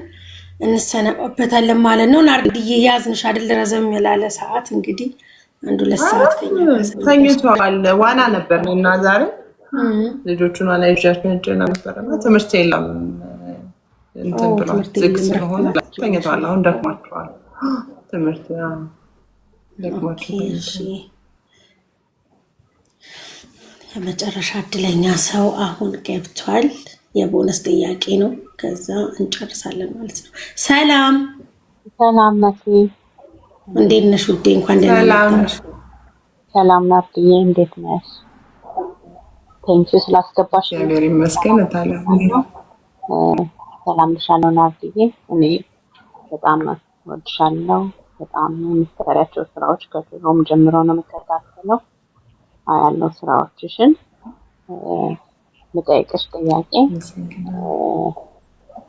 እንሰነባበታለን ማለት ነው። ናርዲዬ ያዝንሽ አይደል ረዘም ያለ ሰዓት እንግዲህ 1-2 ሰዓት ተኝቷል። ዋና ነበር እና ዛሬ ልጆቹን ዋና ይዣቸው ነበር እና ትምህርት የለም እንትን ብሏል ዝግ ስለሆነ ተኝቷል። አሁን ደክሟቸዋል ትምህርት ደክሟቸዋል። የመጨረሻ እድለኛ ሰው አሁን ገብቷል። የቦነስ ጥያቄ ነው። ከዛ እንጨርሳለን ማለት ነው። ሰላም መሲ እንዴት ነሽ ውዴ? እንኳን ደህና መጣሽ። ሰላም ናርዲዬ እንዴት ነሽ? ቴንኪው ስላስገባሽ። እግዚአብሔር ይመስገን። ሰላም ልሻለሁ ናርዲዬ። እኔ በጣም ወድሻለሁ። በጣም የምትሰሪያቸው ስራዎች ከድሮም ጀምሮ ነው የምከታተለው ያለው ስራዎችሽን። ልጠይቅሽ ጥያቄ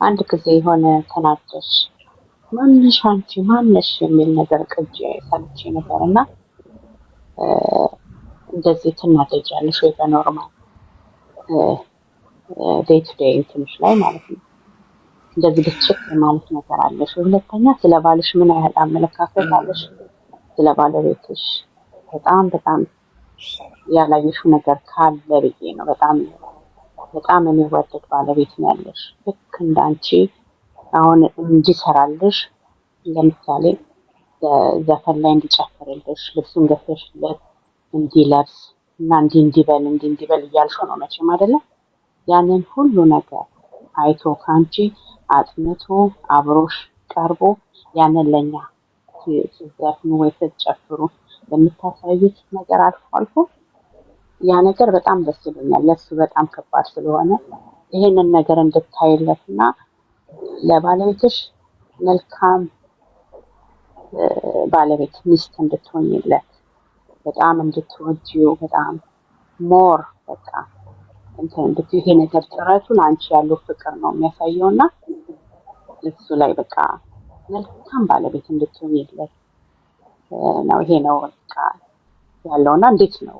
አንድ ጊዜ የሆነ ተናደሽ ማንሽ አንቺ ማነሽ የሚል ነገር ቅጂ ሰምቼ ነበርና እንደዚህ ትናደጃለሽ ወይ በኖርማል ዴይ ቱ ዴይ እንትንሽ ላይ ማለት ነው እንደዚህ ብትችል ማለት ነገር አለሽ? ሁለተኛ ስለ ባልሽ ምን ያህል አመለካከት አለሽ? ስለ ባለቤትሽ በጣም ያላየሽው ነገር ካለ ብዬ ነው። በጣም የሚወደድ ባለቤት ነው ያለሽ። ልክ እንዳንቺ አሁን እንዲሰራልሽ ለምሳሌ ዘፈን ላይ እንዲጨፍርልሽ ልብሱን ገዝተሽለት እንዲለብስ እና እንዲበል እያልሽው ነው መቼም አይደለም። ያንን ሁሉ ነገር አይቶ ከአንቺ አጥንቶ አብሮሽ ቀርቦ ያንን ለኛ ሲዘፍኑ ወይ ስትጨፍሩ የምታሳዩት ነገር አልፎ ያ ነገር በጣም ደስ ይለኛል። ለሱ በጣም ከባድ ስለሆነ ይሄንን ነገር እንድታይለትና ለባለቤትሽ መልካም ባለቤት ሚስት እንድትሆኝለት በጣም እንድትወጂው በጣም ሞር በቃ እንትን ይሄ ነገር ጥረቱን አንቺ ያለው ፍቅር ነው የሚያሳየውና እሱ ላይ በቃ መልካም ባለቤት እንድትሆኝለት ነው። ይሄ ነው በቃ ያለውና እንዴት ነው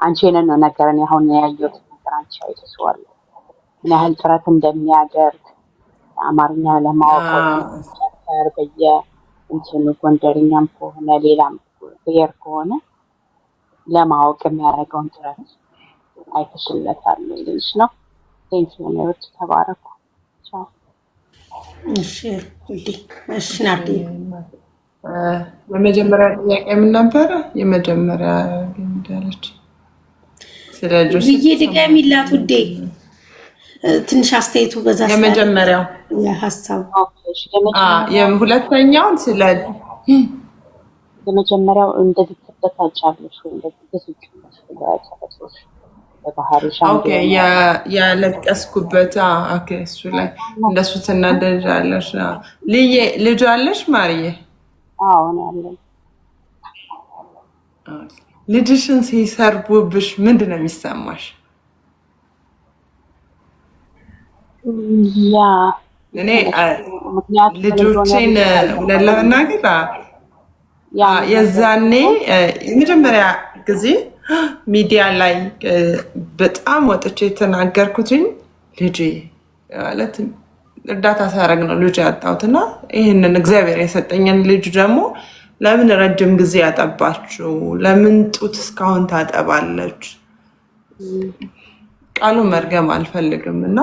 አንቺ የነን ነገርን አሁን ያየሁት ነገር አንቺ አይተሽዋል ምን ያህል ጥረት እንደሚያደርግ አማርኛ ለማወቅ ቸፈር እንትኑ ጎንደርኛም ከሆነ ሌላም ብሔር ከሆነ ለማወቅ የሚያደርገውን ጥረት አይተሽለታል ልልሽ ነው። ቴንኪው ነው። ተባረኩ። ቻው። እሺ ውዴ፣ እሺ ናርዲ። የመጀመሪያ ጥያቄ ምን ነበረ? የመጀመሪያ እንዳለች ስለ ልጆች ብዬ ድገሚላት ውዴ፣ ትንሽ አስተያየቱ በዛ የመጀመሪያው የሀሳብ ሁለተኛውን ስለ የመጀመሪያው እንደዚህ ትበሳጫለሽ ወይ እንደዚህ ብስጭ ስለጨረሰሽ በባህሪሽ ኦኬ ያለቀስኩበት ኦኬ እሱ ላይ እንደሱ ትናደጃለሽ። ልጅ አለሽ ማርዬ? አዎ ነው ያለኝ። ልጅሽን ሲሰርቡብሽ ምንድን ነው የሚሰማሽ? ያ እኔ ልጆቼን ለመናገር የዛኔ የመጀመሪያ ጊዜ ሚዲያ ላይ በጣም ወጥቼ የተናገርኩትኝ ልጄ ማለት እርዳታ ሳረግ ነው ልጅ ያጣሁትና ይህንን እግዚአብሔር የሰጠኝን ልጅ ደግሞ ለምን ረጅም ጊዜ ያጠባችው? ለምን ጡት እስካሁን ታጠባለች? ቃሉ መርገም አልፈልግም እና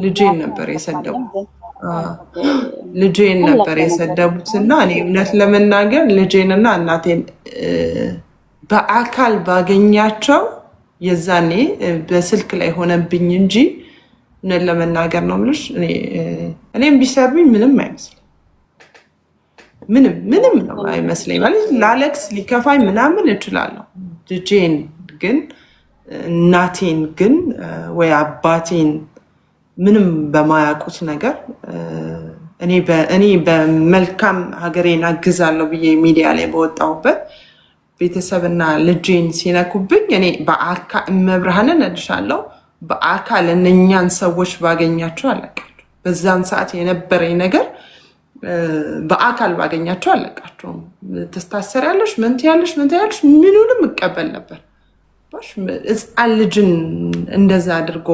ልጄን ነበር የሰደቡት። ልጄን ነበር የሰደቡት እና እኔ እውነት ለመናገር ልጄንና እናቴን በአካል ባገኛቸው የዛኔ በስልክ ላይ ሆነብኝ እንጂ እውነት ለመናገር ነው የምልሽ እኔም ቢሰርብኝ ምንም አይመስለኝ ምንም ነው አይመስለኝ። ማለት ላለቅስ ሊከፋኝ ምናምን እችላለሁ። ልጄን ግን እናቴን ግን ወይ አባቴን ምንም በማያውቁት ነገር እኔ በመልካም ሀገሬን አግዛለሁ ብዬ ሚዲያ ላይ በወጣሁበት ቤተሰብና ልጄን ሲነኩብኝ እኔ መብርሃንን እልሻለሁ በአካል እነኛን ሰዎች ባገኛቸው አለቃቸው። በዛን ሰዓት የነበረኝ ነገር በአካል ባገኛቸው አለቃቸውም። ትታሰሪያለሽ፣ ምን ትያለሽ ምኑንም እቀበል ነበር። ሕፃን ልጅን እንደዛ አድርጎ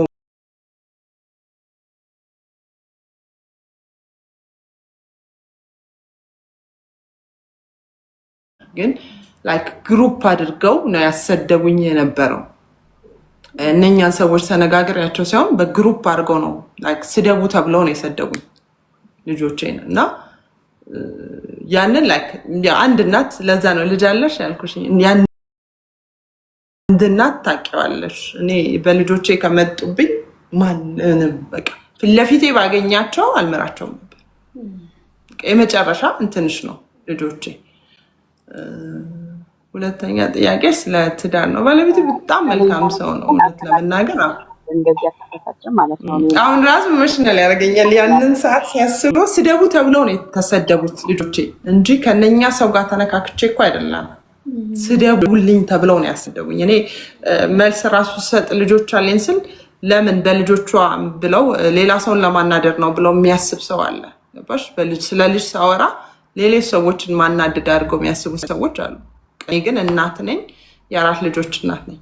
ግን ላይክ ግሩፕ አድርገው ነው ያሰደቡኝ የነበረው። እነኛን ሰዎች ተነጋግሬያቸው ሳይሆን በግሩፕ አድርገው ነው ላይክ ስደቡ ተብለው ነው የሰደቡኝ ልጆቼን እና ያንን ላይክ አንድ እናት ለዛ ነው ልጅ አለሽ ያልኩሽ። አንድ እናት ታውቂዋለሽ። እኔ በልጆቼ ከመጡብኝ ማንንም በቃ ፊት ለፊቴ ባገኛቸው አልምራቸውም ነበር። የመጨረሻ እንትንሽ ነው ልጆቼ። ሁለተኛ ጥያቄ ስለ ትዳር ነው። ባለቤቴ በጣም መልካም ሰው ነው እውነት ለመናገር። አሁን ራሱ ኢሞሽናል ያደርገኛል። ያንን ሰዓት ሲያስበው ስደቡ ተብለው ነው የተሰደቡት ልጆቼ እንጂ ከነኛ ሰው ጋር ተነካክቼ እኮ አይደለም። ስደቡልኝ ተብለው ነው ያሰደቡኝ። እኔ መልስ ራሱ ሰጥ ልጆች አለኝ ስል ለምን በልጆቿ ብለው ሌላ ሰውን ለማናደር ነው ብለው የሚያስብ ሰው አለ። ስለ ልጅ ሳወራ ሌሎች ሰዎችን ማናደድ አድርገው የሚያስቡ ሰዎች አሉ። እኔ ግን እናት ነኝ፣ የአራት ልጆች እናት ነኝ።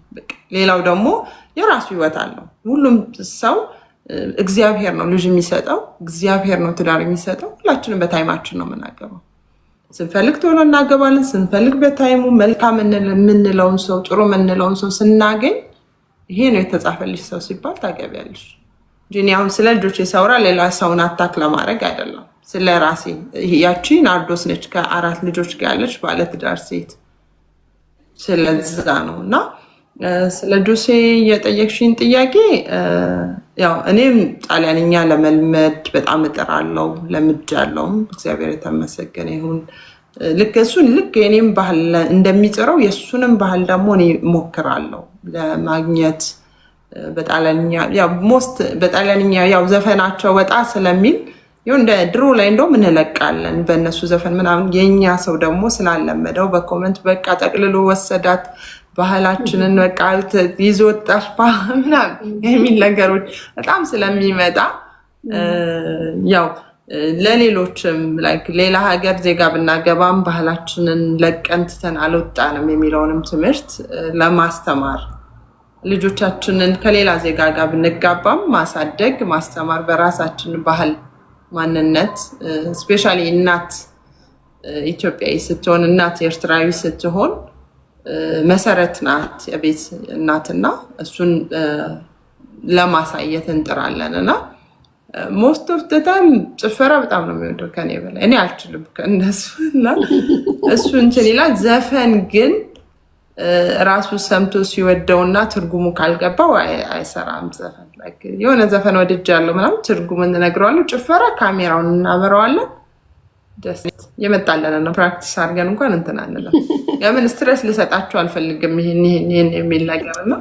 ሌላው ደግሞ የራሱ ህይወት አለው። ሁሉም ሰው እግዚአብሔር ነው ልጅ የሚሰጠው፣ እግዚአብሔር ነው ትዳር የሚሰጠው። ሁላችንም በታይማችን ነው የምናገባው። ስንፈልግ ቶሎ እናገባለን፣ ስንፈልግ በታይሙ መልካም የምንለውን ሰው ጥሩ የምንለውን ሰው ስናገኝ ይሄ ነው የተጻፈልሽ ሰው ሲባል ታገቢያለሽ እንጂ እኔ አሁን ስለ ልጆች የሳውራ ሌላ ሰውን አታክ ለማድረግ አይደለም። ስለ ራሴ ያቺ ናርዶስ ነች ከ4 ልጆች ጋር ያለች ባለትዳር ሴት። ስለዛ ነው እና ስለ ጆሴ የጠየቅሽኝ ጥያቄ ያው እኔም ጣሊያንኛ ለመልመድ በጣም እጥራለሁ፣ ለምጃለሁም። እግዚአብሔር የተመሰገነ ይሁን። ልክ የኔም ባህል እንደሚጥረው የእሱንም ባህል ደግሞ እኔ እሞክራለሁ ለማግኘት። በጣሊያንኛ ያው ዘፈናቸው ወጣ ስለሚል እንደ ድሮ ላይ እንደውም እንለቃለን በእነሱ ዘፈን ምናምን። የእኛ ሰው ደግሞ ስላለመደው በኮመንት በቃ ጠቅልሎ ወሰዳት ባህላችንን በቃ ይዞ ጠፋ ምናምን የሚል ነገሮች በጣም ስለሚመጣ ያው ለሌሎችም ሌላ ሀገር ዜጋ ብናገባም ባህላችንን ለቀን ትተን አልወጣንም የሚለውንም ትምህርት ለማስተማር ልጆቻችንን ከሌላ ዜጋ ጋር ብንጋባም ማሳደግ ማስተማር በራሳችን ባህል ማንነት ስፔሻሊ እናት ኢትዮጵያዊ ስትሆን እናት ኤርትራዊ ስትሆን መሰረት ናት የቤት እናትና እሱን ለማሳየት እንጥራለን እና ሞስት ኦፍ ዘ ታይም ጭፈራ በጣም ነው የሚወደው ከኔ በላይ። እኔ አልችልም ከእነሱ እና እሱ እንትን ይላል። ዘፈን ግን ራሱ ሰምቶ ሲወደውና ትርጉሙ ካልገባው አይሰራም ዘፈን። የሆነ ዘፈን ወድጃለሁ ምናምን ትርጉም እንነግረዋለሁ። ጭፈራ ካሜራውን እናበረዋለን። ደስ የመጣለን ነው ፕራክቲስ አድርገን እንኳን እንትን አንልም። ለምን ስትረስ ልሰጣቸው አልፈልግም ይሄን የሚል ነገር ነው።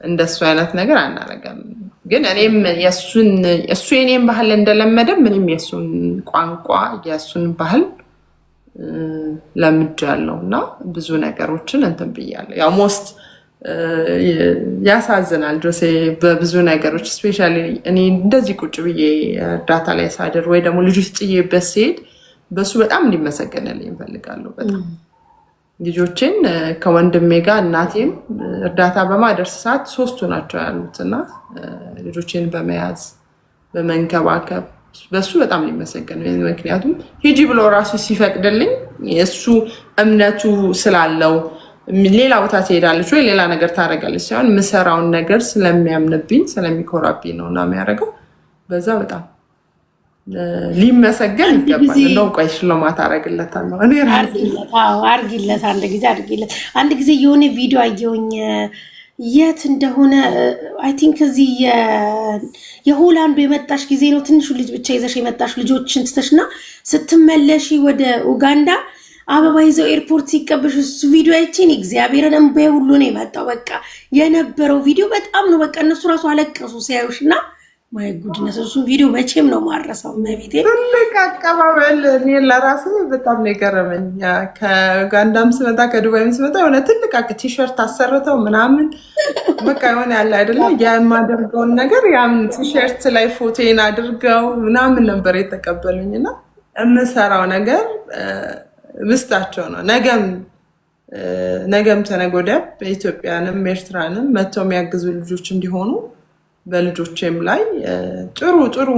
እንደሱ አይነት ነገር አናረገም። ግን እኔም እሱ የኔን ባህል እንደለመደ ምንም የሱን ቋንቋ የሱን ባህል ለምጃለሁ እና ብዙ ነገሮችን እንትን ብያለሁ። ያው ሞስት ያሳዝናል ጆሴ በብዙ ነገሮች ስፔሻሊ እኔ እንደዚህ ቁጭ ብዬ እርዳታ ላይ ሳድር ወይ ደግሞ ልጆች ጥዬበት ሲሄድ በሱ በጣም እንዲመሰገንልኝ እፈልጋለሁ። በጣም ልጆቼን ከወንድሜ ጋር እናቴም እርዳታ በማደርስ ሰዓት 3ቱ ናቸው ያሉት እና ልጆቼን በመያዝ በመንከባከብ በሱ በጣም ሊመሰገን። ምክንያቱም ሂጂ ብሎ ራሱ ሲፈቅድልኝ የእሱ እምነቱ ስላለው ሌላ ቦታ ትሄዳለች ወይ ሌላ ነገር ታደርጋለች ሳይሆን የምሰራውን ነገር ስለሚያምንብኝ ስለሚኮራብኝ ነው እና የሚያደርገው። በዛ በጣም ሊመሰገን ይገባል። እንደውም ቆይ ሽልማት አደርግለታለሁ እኔ አርጊለት አንድ ጊዜ የሆነ ቪዲዮ አየሁኝ የት እንደሆነ አይ ቲንክ እዚህ የሆላንዱ የመጣሽ ጊዜ ነው። ትንሹ ልጅ ብቻ ይዘሽ የመጣሽ ልጆችን ትተሽና ስትመለሺ ወደ ኡጋንዳ አበባ ይዘው ኤርፖርት ሲቀበሽ እሱ ቪዲዮ አይቼን እግዚአብሔርን እንባዬ ሁሉ ነው የመጣው። በቃ የነበረው ቪዲዮ በጣም ነው በቃ እነሱ ራሱ አለቀሱ ሲያዩሽና ማይ ጉድነስ እሱ ቪዲዮ መቼም ነው ማረሳው። መቤቴ ትልቅ አቀባበል እኔ ለራሴ በጣም ነው የገረመኝ። ከኡጋንዳም ስመጣ ከዱባይም ስመጣ የሆነ ትልቅ ቲሸርት አሰርተው ምናምን በቃ የሆነ ያለ አይደለ የማደርገውን ነገር ያን ቲሸርት ላይ ፎቶዬን አድርገው ምናምን ነበር የተቀበሉኝና የምሰራው ነገር ምስጣቸው ነው። ነገም ተነገ ወዲያ በኢትዮጵያንም ኤርትራንም መጥተው የሚያግዙ ልጆች እንዲሆኑ በልጆቼም ላይ ጥሩ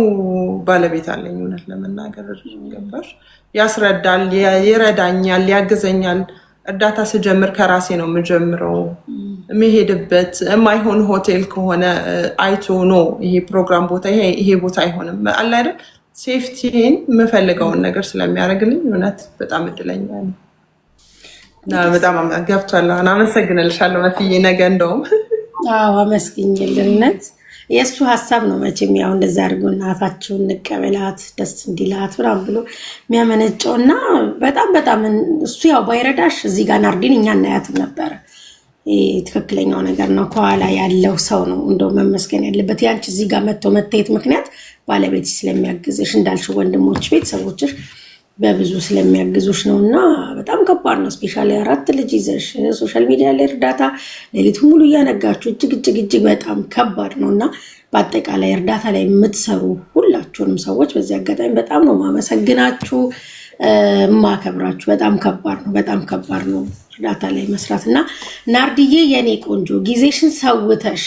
ባለቤት አለኝ። እውነት ለመናገር ገባሽ ያስረዳል፣ ይረዳኛል፣ ያግዘኛል። እርዳታ ስጀምር ከራሴ ነው የምጀምረው። የሚሄድበት የማይሆን ሆቴል ከሆነ አይቶ ነው ይሄ ፕሮግራም ቦታ ይሄ ቦታ አይሆንም አለ አይደል ሴፍቲን የምፈልገውን ነገር ስለሚያደርግልኝ እውነት በጣም እድለኛ ነው። በጣም ገብቷል። አመሰግንልሻለሁ መፍዬ። ነገ እንደውም አመስግኝልነት የእሱ ሀሳብ ነው መቼም ያው እንደዛ አድርጎና አፋቸውን እንቀበላት ደስ እንዲላት ምናምን ብሎ የሚያመነጨው እና በጣም እሱ ያው ባይረዳሽ እዚህ ጋር ናርዲን እኛ እናያትም ነበረ። ትክክለኛው ነገር ነው። ከኋላ ያለው ሰው ነው እንደው መመስገን ያለበት። ያንቺ እዚህ ጋር መታየት ምክንያት ባለቤትሽ ስለሚያግዝሽ እንዳልሽው ወንድሞች ቤተሰቦችሽ በብዙ ስለሚያግዙሽ ነው እና በጣም ከባድ ነው። ስፔሻሊ 4 ልጅ ይዘሽ ሶሻል ሚዲያ ላይ እርዳታ ሌሊቱን ሙሉ እያነጋችሁ እጅግ በጣም ከባድ ነው እና በአጠቃላይ እርዳታ ላይ የምትሰሩ ሁላችሁንም ሰዎች በዚህ አጋጣሚ በጣም ነው ማመሰግናችሁ ማከብራችሁ። በጣም ከባድ ነው እርዳታ ላይ መስራት እና ናርዲዬ የኔ ቆንጆ ጊዜሽን ሰውተሽ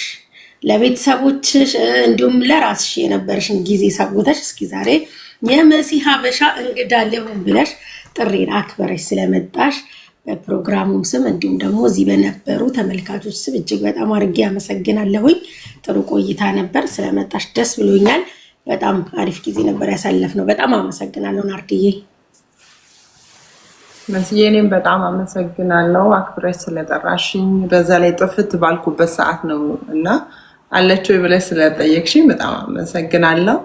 ለቤተሰቦችሽ እንዲሁም ለራስሽ የነበረሽን ጊዜ ሰውተሽ እስኪ ዛሬ የመሲ ሀበሻ እንግዳ ልሁን ብለሽ ጥሪን አክብረሽ ስለመጣሽ በፕሮግራሙም ስም እንዲሁም ደግሞ እዚህ በነበሩ ተመልካቾች ስም እጅግ በጣም አድርጌ አመሰግናለሁኝ። ጥሩ ቆይታ ነበር። ስለመጣሽ ደስ ብሎኛል። በጣም አሪፍ ጊዜ ነበር ያሳለፍነው። በጣም አመሰግናለሁ ናርዲዬ። መስዬ እኔም በጣም አመሰግናለሁ አክብረሽ ስለጠራሽኝ። በዛ ላይ ጥፍት ባልኩበት ሰዓት ነው እና አለችው ብለሽ ስለጠየቅሽኝ በጣም አመሰግናለሁ።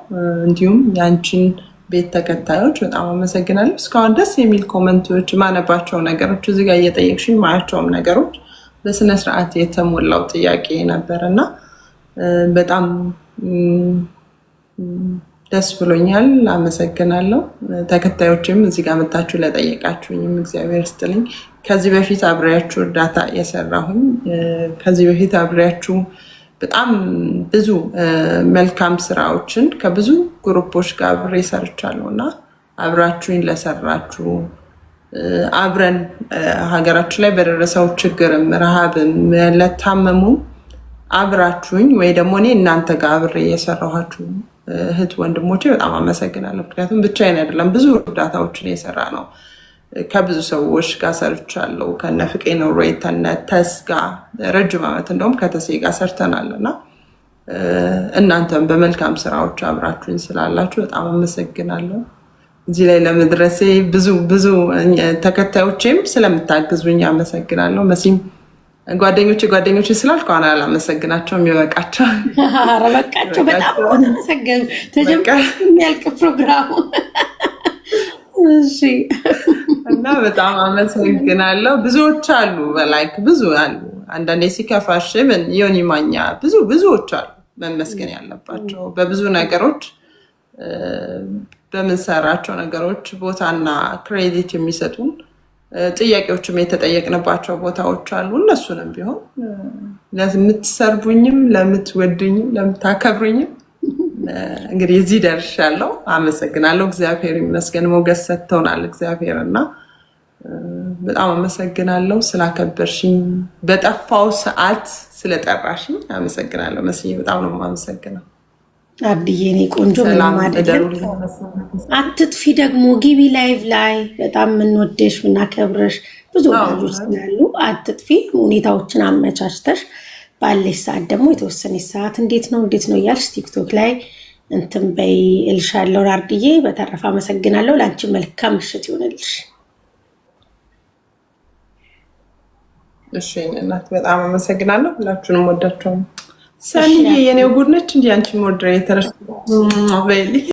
እንዲሁም ያንቺን ቤት ተከታዮች በጣም አመሰግናለሁ። እስካሁን ደስ የሚል ኮመንቶች ማነባቸው ነገሮች እዚህ ጋር እየጠየቅሽኝ ማያቸውም ነገሮች በስነ ስርዓት የተሞላው ጥያቄ ነበር እና በጣም ደስ ብሎኛል። አመሰግናለሁ። ተከታዮችም እዚህ ጋር መጣችሁ ለጠየቃችሁኝም እግዚአብሔር ይስጥልኝ። ከዚህ በፊት አብሬያችሁ እርዳታ የሰራሁኝ ከዚህ በፊት አብሬያችሁ በጣም ብዙ መልካም ስራዎችን ከብዙ ግሩፖች ጋር አብሬ ሰርቻለሁ እና አብራችሁኝ ለሰራችሁ አብረን ሀገራችን ላይ በደረሰው ችግርም ረሃብም ለታመሙ አብራችሁኝ ወይ ደግሞ እኔ እናንተ ጋር አብሬ የሰራኋችሁ እህት ወንድሞቼ በጣም አመሰግናለሁ። ምክንያቱም ብቻዬን አይደለም ብዙ እርዳታዎችን የሰራ ነው። ከብዙ ሰዎች ጋር ሰርቻለሁ። ከነፍቄ ነው ሮይተነ ተስ ጋር ረጅም ዓመት እንደውም ከተሴ ጋር ሰርተናል እና እናንተም በመልካም ስራዎች አብራችሁኝ ስላላችሁ በጣም አመሰግናለሁ። እዚህ ላይ ለመድረሴ ብዙ ተከታዮቼም ስለምታግዙኝ አመሰግናለሁ። መሲም ጓደኞቼ ስላልኩ አሁን አላመሰግናቸውም። ይበቃቸው። ኧረ በቃቸው። በጣም ተመሰገኑ። ተጀምሮ የሚያልቅ ፕሮግራሙ። እሺ እና በጣም አመሰግናለሁ። ብዙዎች አሉ፣ በላይክ ብዙ አሉ። አንዳንዴ ሲከፋሽ ምን ዮኒ ማኛ ብዙዎች አሉ መመስገን ያለባቸው በብዙ ነገሮች በምንሰራቸው ነገሮች ቦታና ክሬዲት የሚሰጡን ጥያቄዎችም የተጠየቅንባቸው ቦታዎች አሉ። እነሱንም ቢሆን ለምትሰርቡኝም ለምትወዱኝም ለምታከብሩኝም እንግዲህ እዚህ ደርሻለሁ። አመሰግናለሁ። እግዚአብሔር ይመስገን። ሞገስ ሰጥቶናል እግዚአብሔር እና በጣም አመሰግናለሁ ስላከበርሽኝ፣ በጠፋው ሰዓት ስለጠራሽኝ አመሰግናለሁ። መስዬ በጣም ነው የማመሰግነው። አብድዬ እኔ ቆንጆ ምንም አይደለም። አትጥፊ ደግሞ ግቢ ላይቭ ላይ በጣም የምንወደሽ የምናከብረሽ ብዙ ወዳጆች ስላሉ አትጥፊ። ሁኔታዎችን አመቻችተሽ ባለሽ ሰዓት ደግሞ የተወሰነች ሰዓት እንዴት ነው እያልሽ ቲክቶክ ላይ እንትን በይ እልሻለሁ። ናርድዬ በተረፈ አመሰግናለሁ። ለአንቺ መልካም ምሽት ይሆንልሽ። እሺ እናት በጣም አመሰግናለሁ። ሁላችሁንም ወዳችኋለሁ። ሰኒዬ የኔው ጉድ ነች እንዴ አንቺ ሞዴሬተር